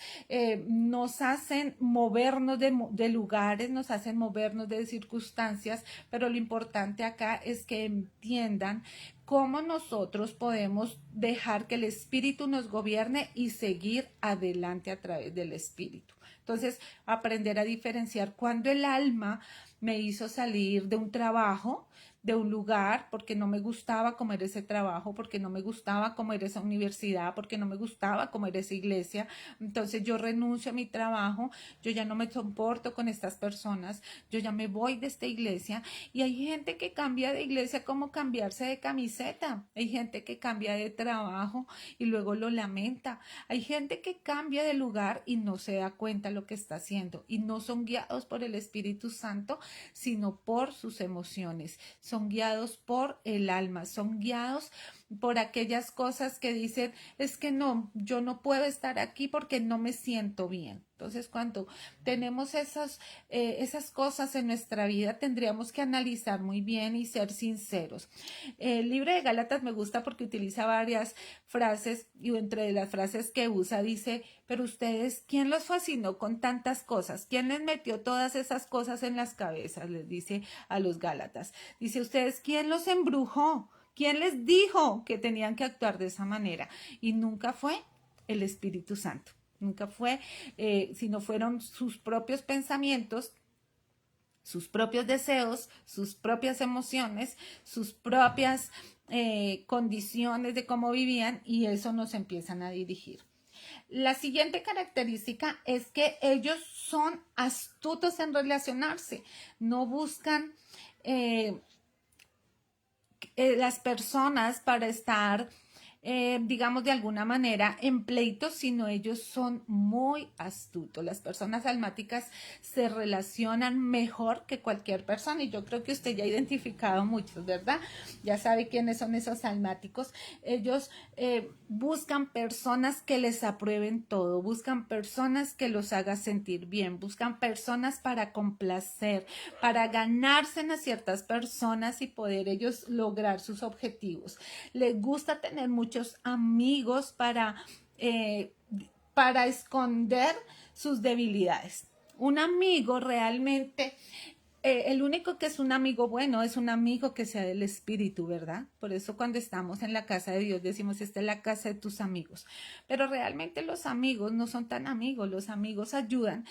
nos hacen movernos de lugares, nos hacen movernos de circunstancias, pero lo importante acá es que entiendan cómo nosotros podemos dejar que el Espíritu nos gobierne y seguir adelante a través del Espíritu. Entonces, aprender a diferenciar cuando el alma me hizo salir de un trabajo, de un lugar, porque no me gustaba cómo era ese trabajo, porque no me gustaba cómo era esa universidad, porque no me gustaba cómo era esa iglesia. Entonces yo renuncio a mi trabajo, yo ya no me soporto con estas personas, yo ya me voy de esta iglesia. Y hay gente que cambia de iglesia como cambiarse de camiseta. Hay gente que cambia de trabajo y luego lo lamenta. Hay gente que cambia de lugar y no se da cuenta lo que está haciendo. Y no son guiados por el Espíritu Santo, sino por sus emociones. Son guiados por el alma, son guiados por aquellas cosas que dicen, es que no, yo no puedo estar aquí porque no me siento bien. Entonces, cuando tenemos esas cosas en nuestra vida, tendríamos que analizar muy bien y ser sinceros. El libro de Gálatas me gusta porque utiliza varias frases y entre las frases que usa dice, pero ustedes, ¿quién los fascinó con tantas cosas? ¿Quién les metió todas esas cosas en las cabezas? Les dice a los Gálatas. Dice, ustedes, ¿quién los embrujó? ¿Quién les dijo que tenían que actuar de esa manera? Y nunca fue el Espíritu Santo. Nunca fue, sino fueron sus propios pensamientos, sus propios deseos, sus propias emociones, sus propias condiciones de cómo vivían y eso nos empiezan a dirigir. La siguiente característica es que ellos son astutos en relacionarse, no buscan las personas para estar, digamos de alguna manera, en pleitos, sino ellos son muy astutos. Las personas almáticas se relacionan mejor que cualquier persona y yo creo que usted ya ha identificado muchos, ¿verdad? Ya sabe quiénes son esos almáticos. Ellos buscan personas que les aprueben todo, buscan personas que los hagan sentir bien, buscan personas para complacer, para ganarse a ciertas personas y poder ellos lograr sus objetivos. Les gusta tener muchos amigos para esconder sus debilidades. Un amigo realmente el único que es un amigo bueno es un amigo que sea del espíritu, ¿verdad? Por eso cuando estamos en la casa de Dios decimos, esta es la casa de tus amigos. Pero realmente los amigos no son tan amigos, los amigos ayudan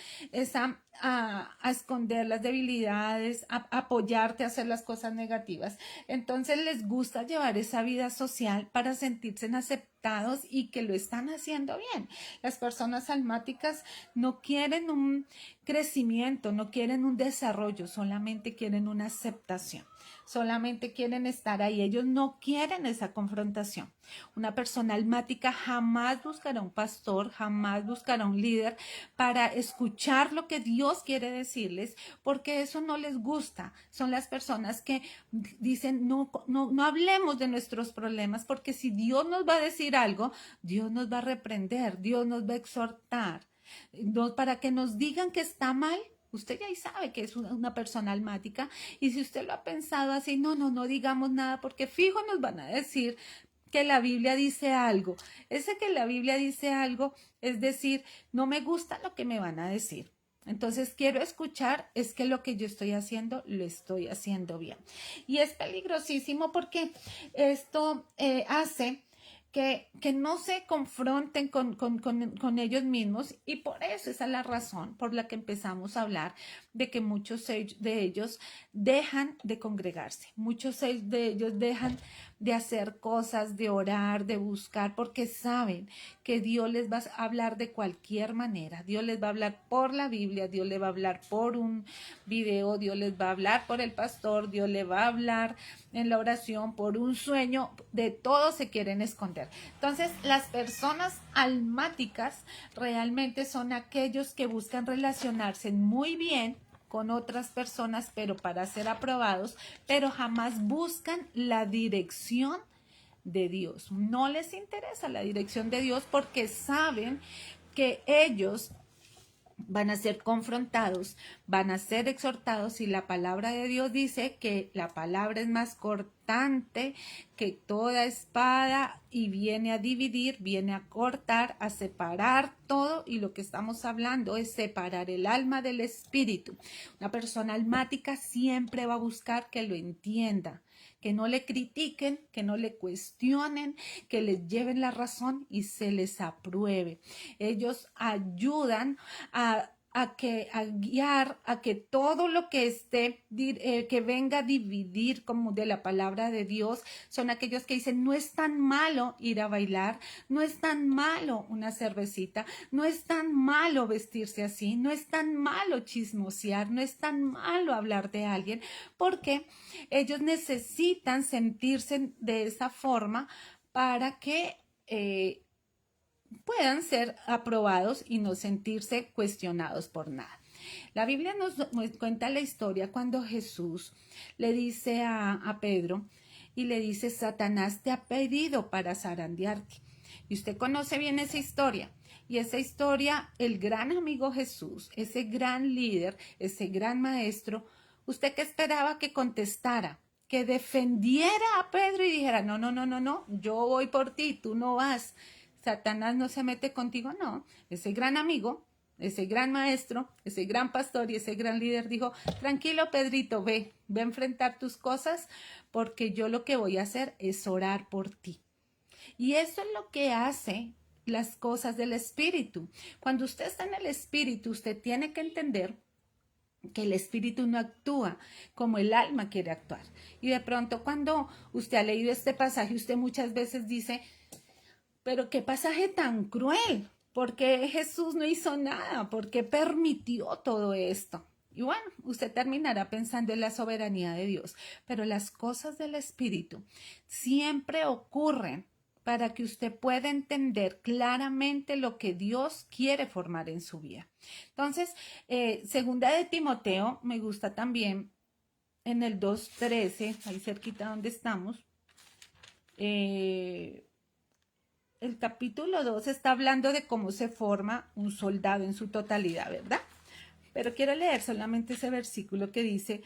a esconder las debilidades, a apoyarte a hacer las cosas negativas. Entonces les gusta llevar esa vida social para sentirse aceptados y que lo están haciendo bien. Las personas almáticas no quieren un crecimiento, no quieren un desarrollo, solamente quieren una aceptación, solamente quieren estar ahí, ellos no quieren esa confrontación. Una persona almática jamás buscará un pastor, jamás buscará un líder para escuchar lo que Dios quiere decirles, porque eso no les gusta. Son las personas que dicen, no hablemos de nuestros problemas, porque si Dios nos va a decir algo, Dios nos va a reprender, Dios nos va a exhortar. Para que nos digan que está mal, usted ya sabe que es una persona almática y si usted lo ha pensado así, no digamos nada porque fijo nos van a decir que la Biblia dice algo. Ese que la Biblia dice algo es decir, no me gusta lo que me van a decir. Entonces quiero escuchar, es que lo que yo estoy haciendo, lo estoy haciendo bien. Y es peligrosísimo porque esto hace que no se confronten con ellos mismos, y por eso esa es la razón por la que empezamos a hablar de que muchos de ellos dejan de congregarse, muchos de ellos dejan de hacer cosas, de orar, de buscar, porque saben que Dios les va a hablar de cualquier manera. Dios les va a hablar por la Biblia, Dios les va a hablar por un video, Dios les va a hablar por el pastor, Dios les va a hablar en la oración, por un sueño. De todo se quieren esconder. Entonces, las personas almáticas realmente son aquellos que buscan relacionarse muy bien con otras personas, pero para ser aprobados, pero jamás buscan la dirección de Dios. No les interesa la dirección de Dios porque saben que ellos van a ser confrontados, van a ser exhortados, y la palabra de Dios dice que la palabra es más cortante que toda espada y viene a dividir, viene a cortar, a separar todo, y lo que estamos hablando es separar el alma del espíritu. Una persona almática siempre va a buscar que lo entienda, que no le critiquen, que no le cuestionen, que les lleven la razón y se les apruebe. Ellos ayudan a guiar, a que todo lo que esté, que venga a dividir como de la palabra de Dios, son aquellos que dicen, no es tan malo ir a bailar, no es tan malo una cervecita, no es tan malo vestirse así, no es tan malo chismosear, no es tan malo hablar de alguien, porque ellos necesitan sentirse de esa forma para que puedan ser aprobados y no sentirse cuestionados por nada. La Biblia nos cuenta la historia cuando Jesús le dice a Pedro y le dice, Satanás te ha pedido para zarandearte. Y usted conoce bien esa historia. Y esa historia, el gran amigo Jesús, ese gran líder, ese gran maestro, ¿usted qué esperaba que contestara? Que defendiera a Pedro y dijera, no, no, no, no, no, yo voy por ti, tú no vas. Satanás no se mete contigo, no. Ese gran amigo, ese gran maestro, ese gran pastor y ese gran líder dijo, tranquilo Pedrito, ve a enfrentar tus cosas, porque yo lo que voy a hacer es orar por ti. Y eso es lo que hace las cosas del espíritu. Cuando usted está en el espíritu, usted tiene que entender que el espíritu no actúa como el alma quiere actuar. Y de pronto cuando usted ha leído este pasaje, usted muchas veces dice, pero qué pasaje tan cruel, porque Jesús no hizo nada, porque permitió todo esto. Y bueno, usted terminará pensando en la soberanía de Dios, pero las cosas del Espíritu siempre ocurren para que usted pueda entender claramente lo que Dios quiere formar en su vida. Entonces, segunda de Timoteo, me gusta también en el 2:13, ahí cerquita donde estamos, el capítulo 2 está hablando de cómo se forma un soldado en su totalidad, ¿verdad? Pero quiero leer solamente ese versículo que dice,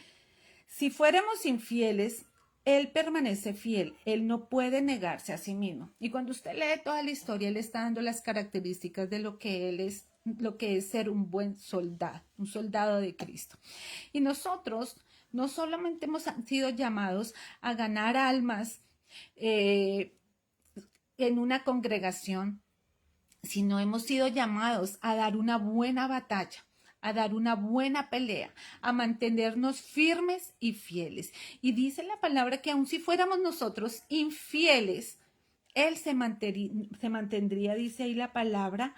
si fuéramos infieles, Él permanece fiel, Él no puede negarse a sí mismo. Y cuando usted lee toda la historia, Él está dando las características de lo que Él es, lo que es ser un buen soldado, un soldado de Cristo. Y nosotros no solamente hemos sido llamados a ganar almas, en una congregación, sino hemos sido llamados a dar una buena batalla, a dar una buena pelea, a mantenernos firmes y fieles. Y dice la palabra que aun si fuéramos nosotros infieles, Él se mantendría, dice ahí la palabra,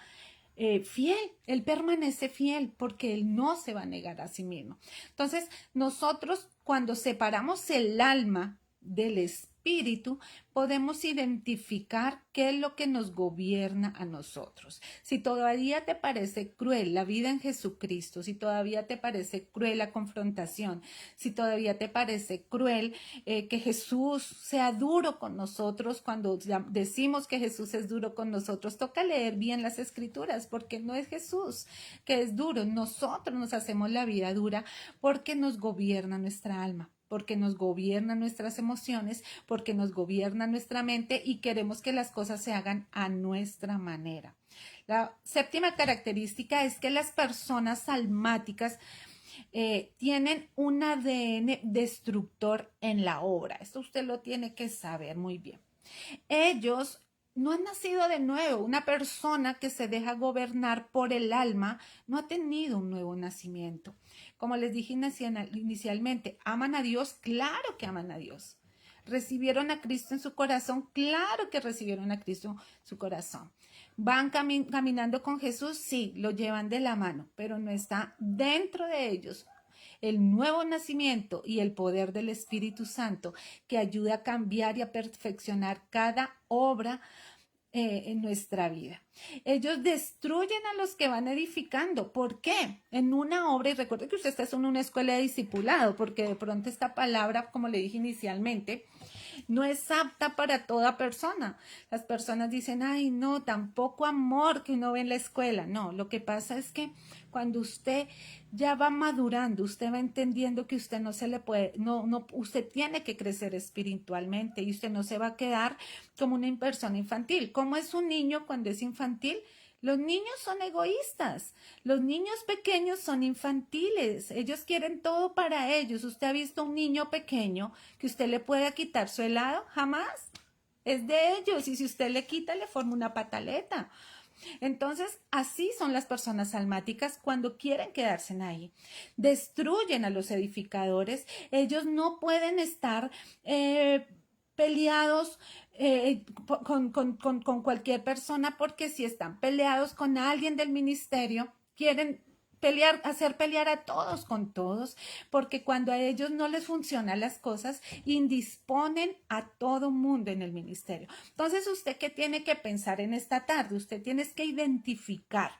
fiel. Él permanece fiel porque Él no se va a negar a sí mismo. Entonces, nosotros cuando separamos el alma del espíritu, podemos identificar qué es lo que nos gobierna a nosotros. Si todavía te parece cruel la vida en Jesucristo, si todavía te parece cruel la confrontación, si todavía te parece cruel que Jesús sea duro con nosotros, cuando decimos que Jesús es duro con nosotros, toca leer bien las escrituras, porque no es Jesús que es duro, nosotros nos hacemos la vida dura porque nos gobierna nuestra alma, porque nos gobiernan nuestras emociones, porque nos gobierna nuestra mente y queremos que las cosas se hagan a nuestra manera. La séptima característica es que las personas almáticas tienen un ADN destructor en la obra. Esto usted lo tiene que saber muy bien. Ellos no han nacido de nuevo. Una persona que se deja gobernar por el alma no ha tenido un nuevo nacimiento. Como les dije inicialmente, ¿aman a Dios? Claro que aman a Dios. ¿Recibieron a Cristo en su corazón? Claro que recibieron a Cristo en su corazón. ¿Van caminando con Jesús? Sí, lo llevan de la mano, pero no está dentro de ellos el nuevo nacimiento y el poder del Espíritu Santo que ayuda a cambiar y a perfeccionar cada obra en nuestra vida. Ellos destruyen a los que van edificando. ¿Por qué? En una obra, y recuerde que usted está en una escuela de discipulado, porque de pronto esta palabra, como le dije inicialmente, no es apta para toda persona. Las personas dicen, ay, no, tampoco amor que uno ve en la escuela. No, lo que pasa es que cuando usted ya va madurando, usted va entendiendo que usted no se le puede, usted tiene que crecer espiritualmente y usted no se va a quedar como una persona infantil. ¿Cómo es un niño cuando es infantil? Los niños son egoístas, los niños pequeños son infantiles, ellos quieren todo para ellos. ¿Usted ha visto un niño pequeño que usted le pueda quitar su helado? Jamás. Es de ellos y si usted le quita le forma una pataleta. Entonces, así son las personas almáticas cuando quieren quedarse ahí. Destruyen a los edificadores. Ellos no pueden estar peleados con cualquier persona porque si están peleados con alguien del ministerio, quieren pelear, hacer pelear a todos con todos, porque cuando a ellos no les funcionan las cosas, indisponen a todo mundo en el ministerio. Entonces, ¿usted qué tiene que pensar en esta tarde? Usted tiene que identificar,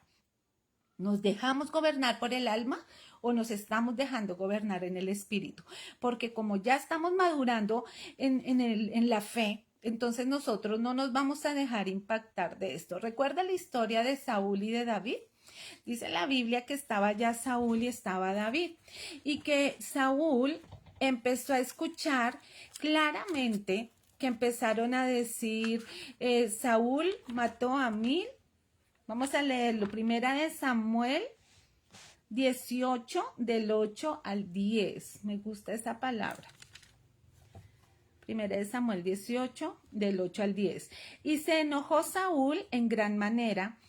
¿nos dejamos gobernar por el alma o nos estamos dejando gobernar en el espíritu? Porque como ya estamos madurando en la fe, entonces nosotros no nos vamos a dejar impactar de esto. ¿Recuerda la historia de Saúl y de David? Dice la Biblia que estaba ya Saúl y estaba David y que Saúl empezó a escuchar claramente que empezaron a decir, Saúl mató a 1000. Vamos a leerlo. Primera de Samuel 18, del 8 al 10. Me gusta esa palabra. Primera de Samuel 18, del 8 al 10. Y se enojó Saúl en gran manera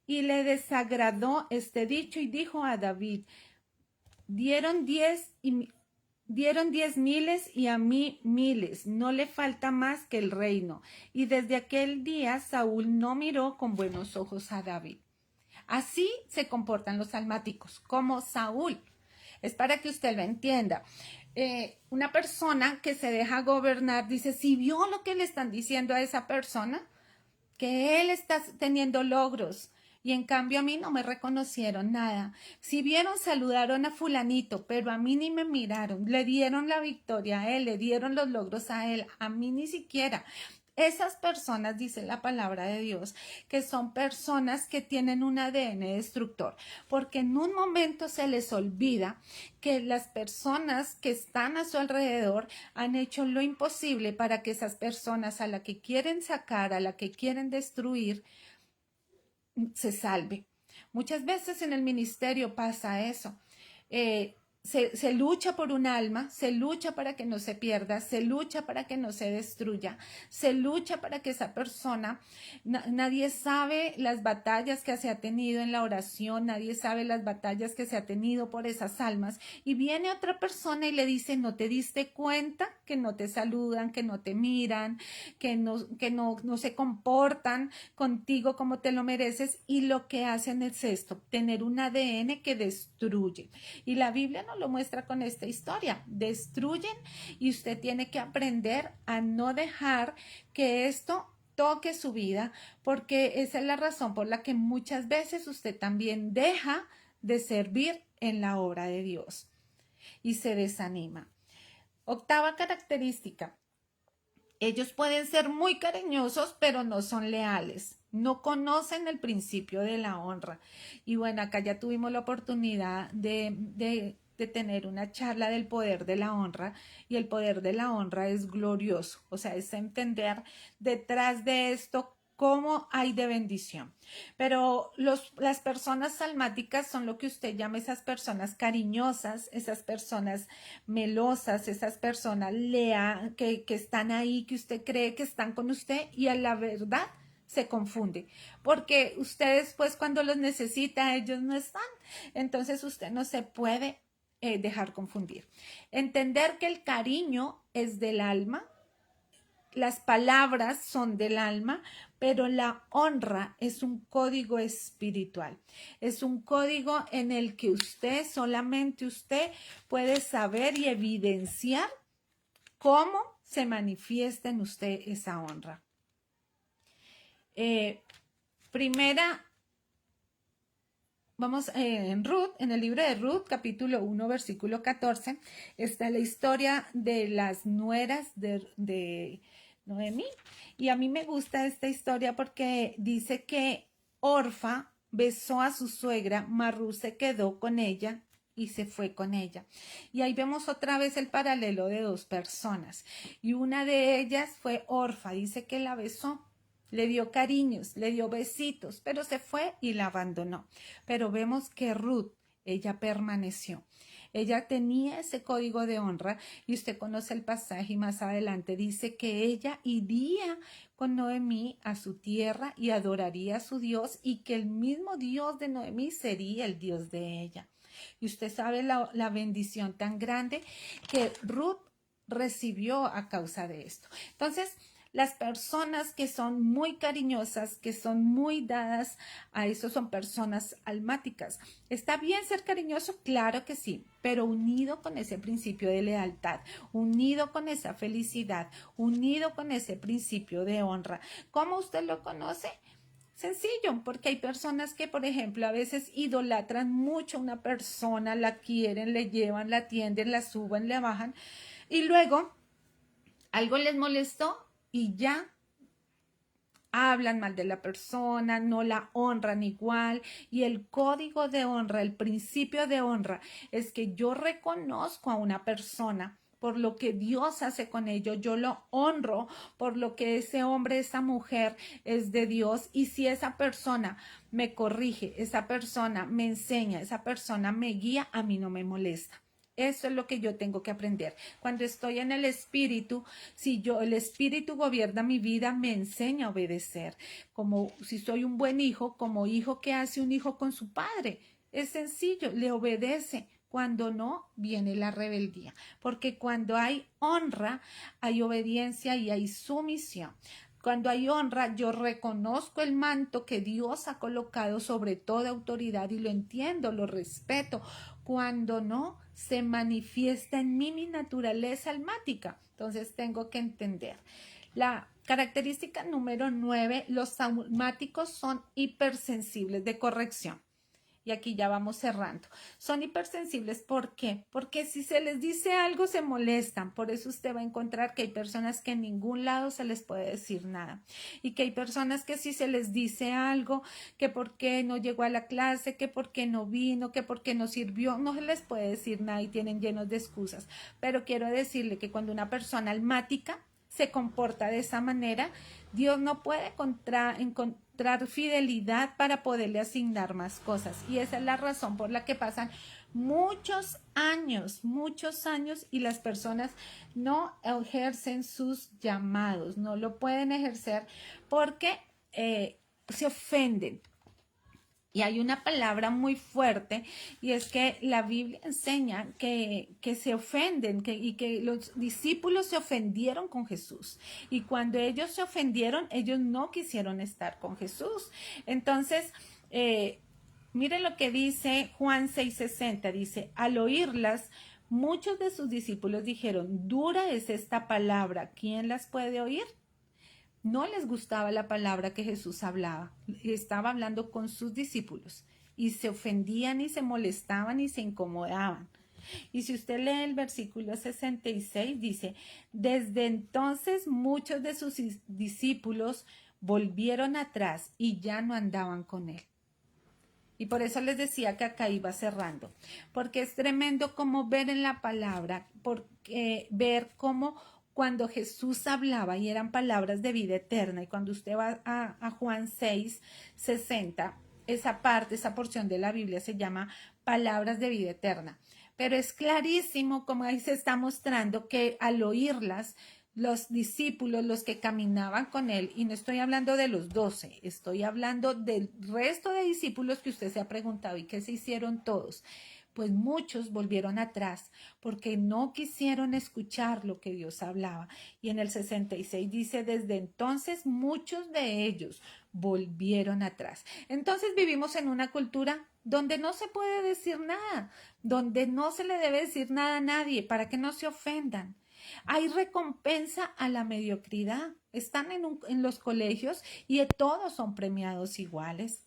y le desagradó este dicho y dijo a David, dieron 10 miles y a mí miles, no le falta más que el reino. Y desde aquel día Saúl no miró con buenos ojos a David. Así se comportan los almáticos, como Saúl. Es para que usted lo entienda. Una persona que se deja gobernar dice, si vio lo que le están diciendo a esa persona, que él está teniendo logros, y en cambio a mí no me reconocieron nada. Si vieron, saludaron a fulanito, pero a mí ni me miraron. Le dieron la victoria a él, le dieron los logros a él, a mí ni siquiera. Esas personas, dice la palabra de Dios, que son personas que tienen un ADN destructor, porque en un momento se les olvida que las personas que están a su alrededor han hecho lo imposible para que esas personas a la que quieren sacar, a la que quieren destruir, se salve. Muchas veces en el ministerio pasa eso. Se lucha por un alma, se lucha para que no se pierda, se lucha para que no se destruya, se lucha para que esa persona, nadie sabe las batallas que se ha tenido en la oración, nadie sabe las batallas que se ha tenido por esas almas, y viene otra persona y le dice, ¿no te diste cuenta que no te saludan, que no te miran, que no se comportan contigo como te lo mereces? Y lo que hacen es esto, tener un ADN que destruye. Y la Biblia nos lo muestra con esta historia. Destruyen y usted tiene que aprender a no dejar que esto toque su vida, porque esa es la razón por la que muchas veces usted también deja de servir en la obra de Dios y se desanima. Octava característica. Ellos pueden ser muy cariñosos, pero no son leales. No conocen el principio de la honra. Y bueno, acá ya tuvimos la oportunidad de tener una charla del poder de la honra, y el poder de la honra es glorioso. O sea, es entender detrás de esto cómo hay de bendición. Pero las personas almáticas son lo que usted llama esas personas cariñosas, esas personas melosas, esas personas que están ahí, que usted cree que están con usted y a la verdad se confunde, porque usted después cuando los necesita, ellos no están. Entonces usted no se puede dejar confundir. Entender que el cariño es del alma, las palabras son del alma, pero la honra es un código espiritual. Es un código en el que solamente usted puede saber y evidenciar cómo se manifiesta en usted esa honra. Primera, vamos en Ruth, en el libro de Ruth, capítulo 1, versículo 14, está la historia de las nueras de Noemí. Y a mí me gusta esta historia porque dice que Orfa besó a su suegra, mas Ruth se quedó con ella y se fue con ella. Y ahí vemos otra vez el paralelo de dos personas. Y una de ellas fue Orfa, dice que la besó. Le dio cariños, le dio besitos, pero se fue y la abandonó. Pero vemos que Ruth, ella permaneció. Ella tenía ese código de honra y usted conoce el pasaje y más adelante dice que ella iría con Noemí a su tierra y adoraría a su Dios y que el mismo Dios de Noemí sería el Dios de ella. Y usted sabe la bendición tan grande que Ruth recibió a causa de esto. Entonces, las personas que son muy cariñosas, que son muy dadas a eso, son personas almáticas. ¿Está bien ser cariñoso? Claro que sí, pero unido con ese principio de lealtad, unido con esa felicidad, unido con ese principio de honra. ¿Cómo usted lo conoce? Sencillo, porque hay personas que, por ejemplo, a veces idolatran mucho a una persona, la quieren, le llevan, la atienden, la suben, la bajan, y luego algo les molestó y ya hablan mal de la persona, no la honran igual. Y el código de honra, el principio de honra es que yo reconozco a una persona por lo que Dios hace con ello, yo lo honro por lo que ese hombre, esa mujer es de Dios. Y si esa persona me corrige, esa persona me enseña, esa persona me guía, a mí no me molesta. Eso es lo que yo tengo que aprender. Cuando estoy en el espíritu, si el espíritu gobierna mi vida, me enseña a obedecer. Como si soy un buen hijo, como hijo que hace un hijo con su padre. Es sencillo, le obedece. Cuando no, viene la rebeldía. Porque cuando hay honra, hay obediencia y hay sumisión. Cuando hay honra, yo reconozco el manto que Dios ha colocado sobre toda autoridad y lo entiendo, lo respeto. Cuando no, se manifiesta en mí mi naturaleza almática. Entonces tengo que entender. La característica número 9, los almáticos son hipersensibles de corrección. Y aquí ya vamos cerrando. Son hipersensibles, ¿por qué? Porque si se les dice algo se molestan. Por eso usted va a encontrar que hay personas que en ningún lado se les puede decir nada. Y que hay personas que si se les dice algo, que por qué no llegó a la clase, que por qué no vino, que por qué no sirvió, no se les puede decir nada y tienen llenos de excusas. Pero quiero decirle que cuando una persona almática se comporta de esa manera, Dios no puede encontrar fidelidad para poderle asignar más cosas. Y esa es la razón por la que pasan muchos años y las personas no ejercen sus llamados, no lo pueden ejercer porque se ofenden. Y hay una palabra muy fuerte y es que la Biblia enseña que se ofenden y que los discípulos se ofendieron con Jesús. Y cuando ellos se ofendieron, ellos no quisieron estar con Jesús. Entonces, miren lo que dice Juan 6:60. Dice, al oírlas, muchos de sus discípulos dijeron, dura es esta palabra, ¿quién las puede oír? No les gustaba la palabra que Jesús hablaba. Estaba hablando con sus discípulos y se ofendían y se molestaban y se incomodaban. Y si usted lee el versículo 66, dice, desde entonces muchos de sus discípulos volvieron atrás y ya no andaban con él. Y por eso les decía que acá iba cerrando, porque es tremendo como ver en la palabra, porque ver cómo cuando Jesús hablaba y eran palabras de vida eterna, y cuando usted va a Juan 6:60, esa parte, esa porción de la Biblia se llama palabras de vida eterna. Pero es clarísimo, como ahí se está mostrando, que al oírlas, los discípulos, los que caminaban con él, y no estoy hablando de los 12, estoy hablando del resto de discípulos que usted se ha preguntado y que se hicieron todos, pues muchos volvieron atrás porque no quisieron escuchar lo que Dios hablaba. Y en el 66 dice, desde entonces muchos de ellos volvieron atrás. Entonces vivimos en una cultura donde no se puede decir nada, donde no se le debe decir nada a nadie para que no se ofendan. Hay recompensa a la mediocridad. Están en los colegios y todos son premiados iguales.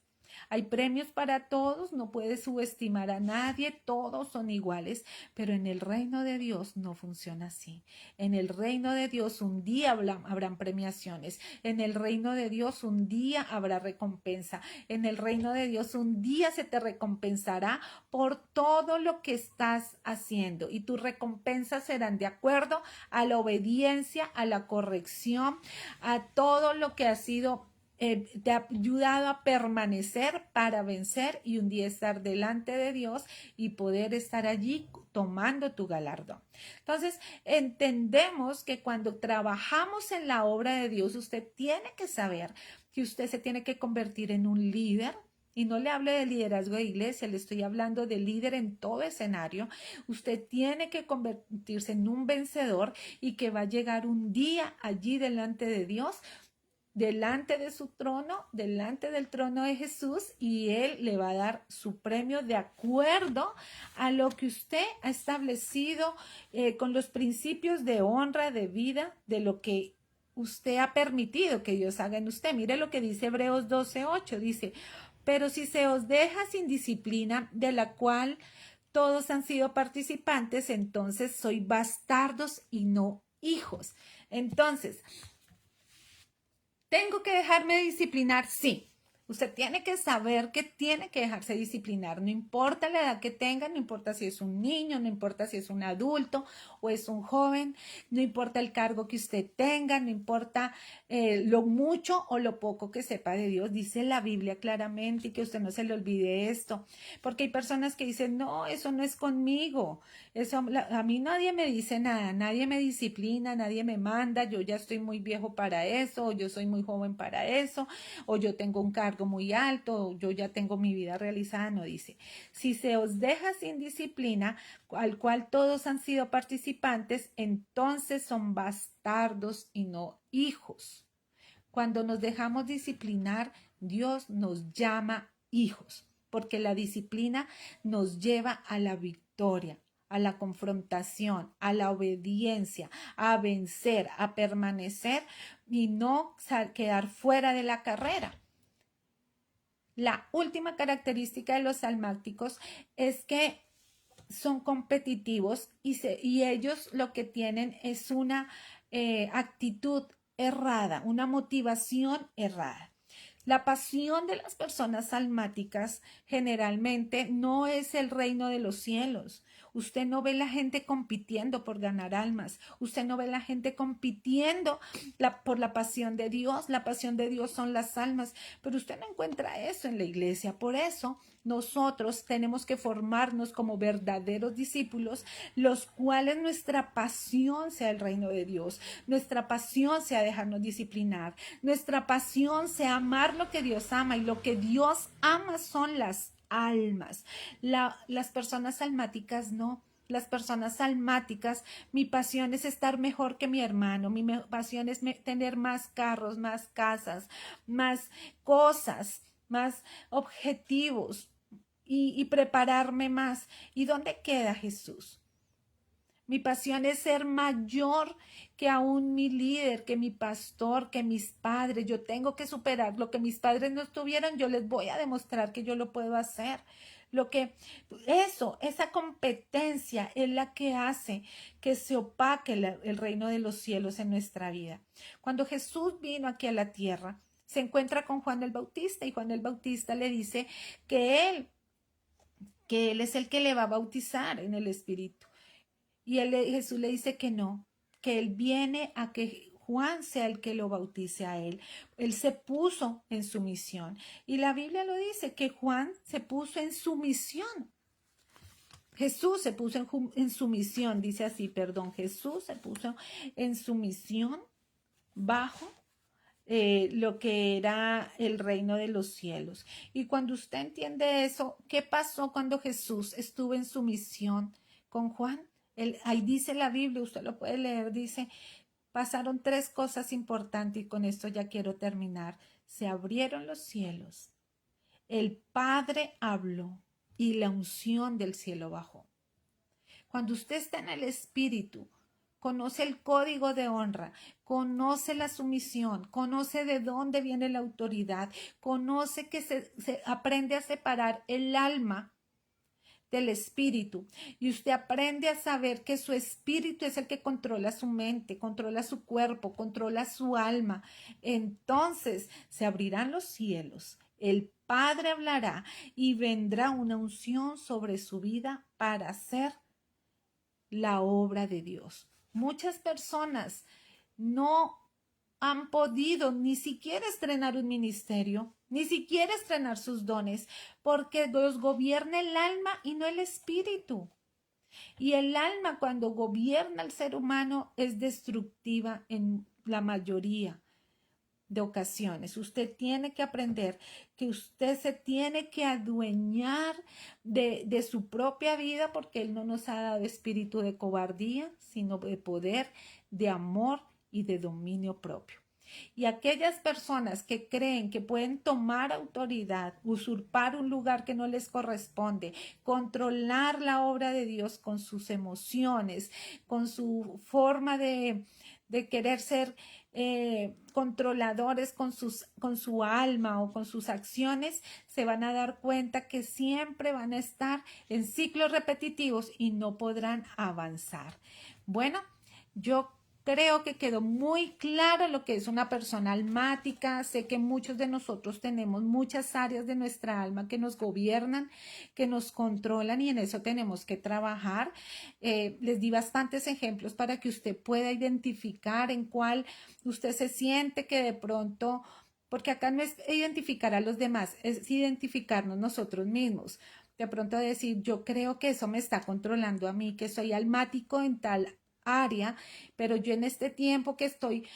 Hay premios para todos, no puedes subestimar a nadie, todos son iguales, pero en el reino de Dios no funciona así. En el reino de Dios un día habrán premiaciones, en el reino de Dios un día habrá recompensa, en el reino de Dios un día se te recompensará por todo lo que estás haciendo y tus recompensas serán de acuerdo a la obediencia, a la corrección, a todo lo que ha sido te ha ayudado a permanecer para vencer y un día estar delante de Dios y poder estar allí tomando tu galardón. Entonces, entendemos que cuando trabajamos en la obra de Dios, usted tiene que saber que usted se tiene que convertir en un líder. Y no le hablo de liderazgo de iglesia, le estoy hablando de líder en todo escenario. Usted tiene que convertirse en un vencedor y que va a llegar un día allí delante de Dios, delante de su trono, delante del trono de Jesús, y Él le va a dar su premio de acuerdo a lo que usted ha establecido con los principios de honra, de vida, de lo que usted ha permitido que Dios haga en usted. Mire lo que dice Hebreos 12:8, dice, pero si se os deja sin disciplina, de la cual todos han sido participantes, entonces sois bastardos y no hijos. Entonces, ¿tengo que dejarme disciplinar? Sí. Usted tiene que saber que tiene que dejarse disciplinar, no importa la edad que tenga, no importa si es un niño, no importa si es un adulto o es un joven, no importa el cargo que usted tenga, no importa lo mucho o lo poco que sepa de Dios. Dice la Biblia claramente, y que usted no se le olvide esto, porque hay personas que dicen, no, eso no es conmigo, eso, a mí nadie me dice nada, nadie me disciplina, nadie me manda, yo ya estoy muy viejo para eso, o yo soy muy joven para eso, o yo tengo un cargo muy alto, yo ya tengo mi vida realizada. No, dice, si se os deja sin disciplina, al cual todos han sido participantes, entonces son bastardos y no hijos. Cuando nos dejamos disciplinar, Dios nos llama hijos, porque la disciplina nos lleva a la victoria, a la confrontación, a la obediencia, a vencer, a permanecer y no quedar fuera de la carrera. La última característica de los almáticos es que son competitivos y ellos lo que tienen es una actitud errada, una motivación errada. La pasión de las personas almáticas generalmente no es el reino de los cielos. Usted no ve la gente compitiendo por ganar almas. Usted no ve la gente compitiendo por la pasión de Dios. La pasión de Dios son las almas. Pero usted no encuentra eso en la iglesia. Por eso nosotros tenemos que formarnos como verdaderos discípulos, los cuales nuestra pasión sea el reino de Dios. Nuestra pasión sea dejarnos disciplinar. Nuestra pasión sea amar lo que Dios ama, y lo que Dios ama son las almas. Las personas almáticas no. Las personas almáticas, mi pasión es estar mejor que mi hermano, mi pasión es tener más carros, más casas, más cosas, más objetivos y prepararme más. ¿Y dónde queda Jesús? Mi pasión es ser mayor que aún mi líder, que mi pastor, que mis padres. Yo tengo que superar lo que mis padres no tuvieron. Yo les voy a demostrar que yo lo puedo hacer. Esa competencia es la que hace que se opaque el reino de los cielos en nuestra vida. Cuando Jesús vino aquí a la tierra, se encuentra con Juan el Bautista, y Juan el Bautista le dice que él es el que le va a bautizar en el Espíritu. Y Jesús le dice que no, que él viene a que Juan sea el que lo bautice a él. Él se puso en su misión. Y la Biblia lo dice, que Juan se puso en su misión. Jesús se puso en su misión, dice así, perdón, Jesús se puso en su misión bajo lo que era el reino de los cielos. Y cuando usted entiende eso, ¿qué pasó cuando Jesús estuvo en su misión con Juan? Ahí dice la Biblia, usted lo puede leer, dice, pasaron 3 cosas importantes y con esto ya quiero terminar. Se abrieron los cielos, el Padre habló y la unción del cielo bajó. Cuando usted está en el Espíritu, conoce el código de honra, conoce la sumisión, conoce de dónde viene la autoridad, conoce que se aprende a separar el alma del espíritu y usted aprende a saber que su espíritu es el que controla su mente, controla su cuerpo, controla su alma. Entonces se abrirán los cielos, el Padre hablará y vendrá una unción sobre su vida para hacer la obra de Dios. Muchas personas no han podido ni siquiera estrenar un ministerio, ni siquiera estrenar sus dones, porque los gobierna el alma y no el espíritu. Y el alma, cuando gobierna al ser humano, es destructiva en la mayoría de ocasiones. Usted tiene que aprender que usted se tiene que adueñar de su propia vida, porque Él no nos ha dado espíritu de cobardía, sino de poder, de amor y de dominio propio. Y aquellas personas que creen que pueden tomar autoridad, usurpar un lugar que no les corresponde, controlar la obra de Dios con sus emociones, con su forma de querer ser controladores con su alma o con sus acciones, se van a dar cuenta que siempre van a estar en ciclos repetitivos y no podrán avanzar. Bueno, yo creo que quedó muy claro lo que es una persona almática. Sé que muchos de nosotros tenemos muchas áreas de nuestra alma que nos gobiernan, que nos controlan y en eso tenemos que trabajar. Les di bastantes ejemplos para que usted pueda identificar en cuál usted se siente que de pronto, porque acá no es identificar a los demás, es identificarnos nosotros mismos. De pronto decir, yo creo que eso me está controlando a mí, que soy almático en tal área, pero yo en este tiempo que estoy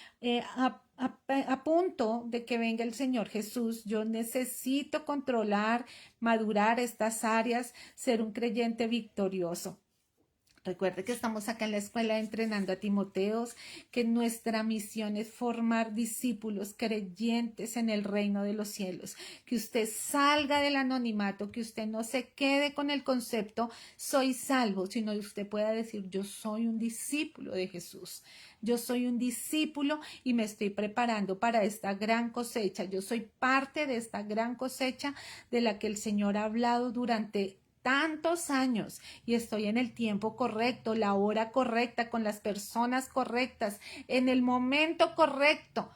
a punto de que venga el Señor Jesús, yo necesito controlar, madurar estas áreas, ser un creyente victorioso. Recuerde que estamos acá en la escuela entrenando a Timoteos, que nuestra misión es formar discípulos creyentes en el reino de los cielos, que usted salga del anonimato, que usted no se quede con el concepto soy salvo, sino que usted pueda decir yo soy un discípulo de Jesús. Yo soy un discípulo y me estoy preparando para esta gran cosecha. Yo soy parte de esta gran cosecha de la que el Señor ha hablado durante tantos años y estoy en el tiempo correcto, la hora correcta, con las personas correctas, en el momento correcto.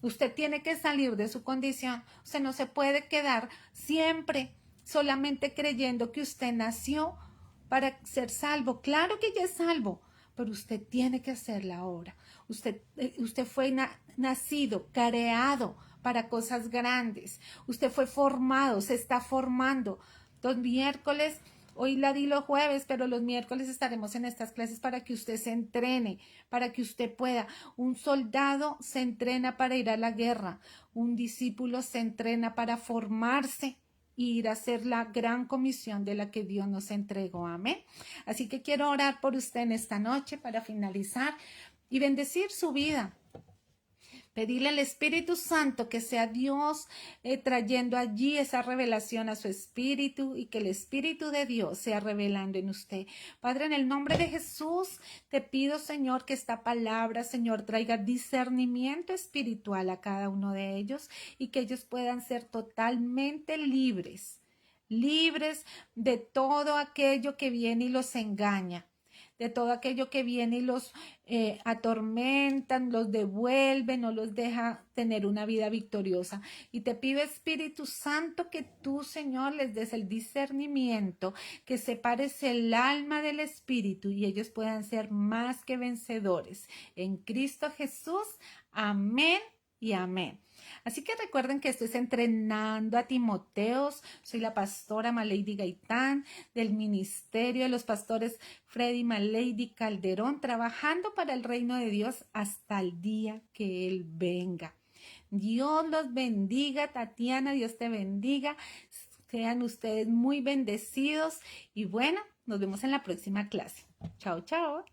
Usted tiene que salir de su condición. Usted no se puede quedar siempre solamente creyendo que usted nació para ser salvo. Claro que ya es salvo, pero usted tiene que hacer la obra. Usted fue nacido, creado para cosas grandes. Usted fue formado, se está formando. Los miércoles, hoy la di los jueves, pero los miércoles estaremos en estas clases para que usted se entrene, para que usted pueda. Un soldado se entrena para ir a la guerra, un discípulo se entrena para formarse e ir a hacer la gran comisión de la que Dios nos entregó. Amén. Así que quiero orar por usted en esta noche para finalizar y bendecir su vida. Pedirle al Espíritu Santo que sea Dios trayendo allí esa revelación a su espíritu y que el Espíritu de Dios sea revelando en usted. Padre, en el nombre de Jesús, te pido, Señor, que esta palabra, Señor, traiga discernimiento espiritual a cada uno de ellos y que ellos puedan ser totalmente libres de todo aquello que viene y los engaña, de todo aquello que viene y los atormentan, los devuelve, no los deja tener una vida victoriosa. Y te pido, Espíritu Santo, que tú, Señor, les des el discernimiento, que separes el alma del espíritu y ellos puedan ser más que vencedores. En Cristo Jesús, amén y amén. Así que recuerden que esto es Entrenando a Timoteos. Soy la pastora Malady Gaitán del Ministerio de los Pastores Freddy Malady Calderón, trabajando para el reino de Dios hasta el día que Él venga. Dios los bendiga, Tatiana, Dios te bendiga. Sean ustedes muy bendecidos y bueno, nos vemos en la próxima clase. Chao, chao.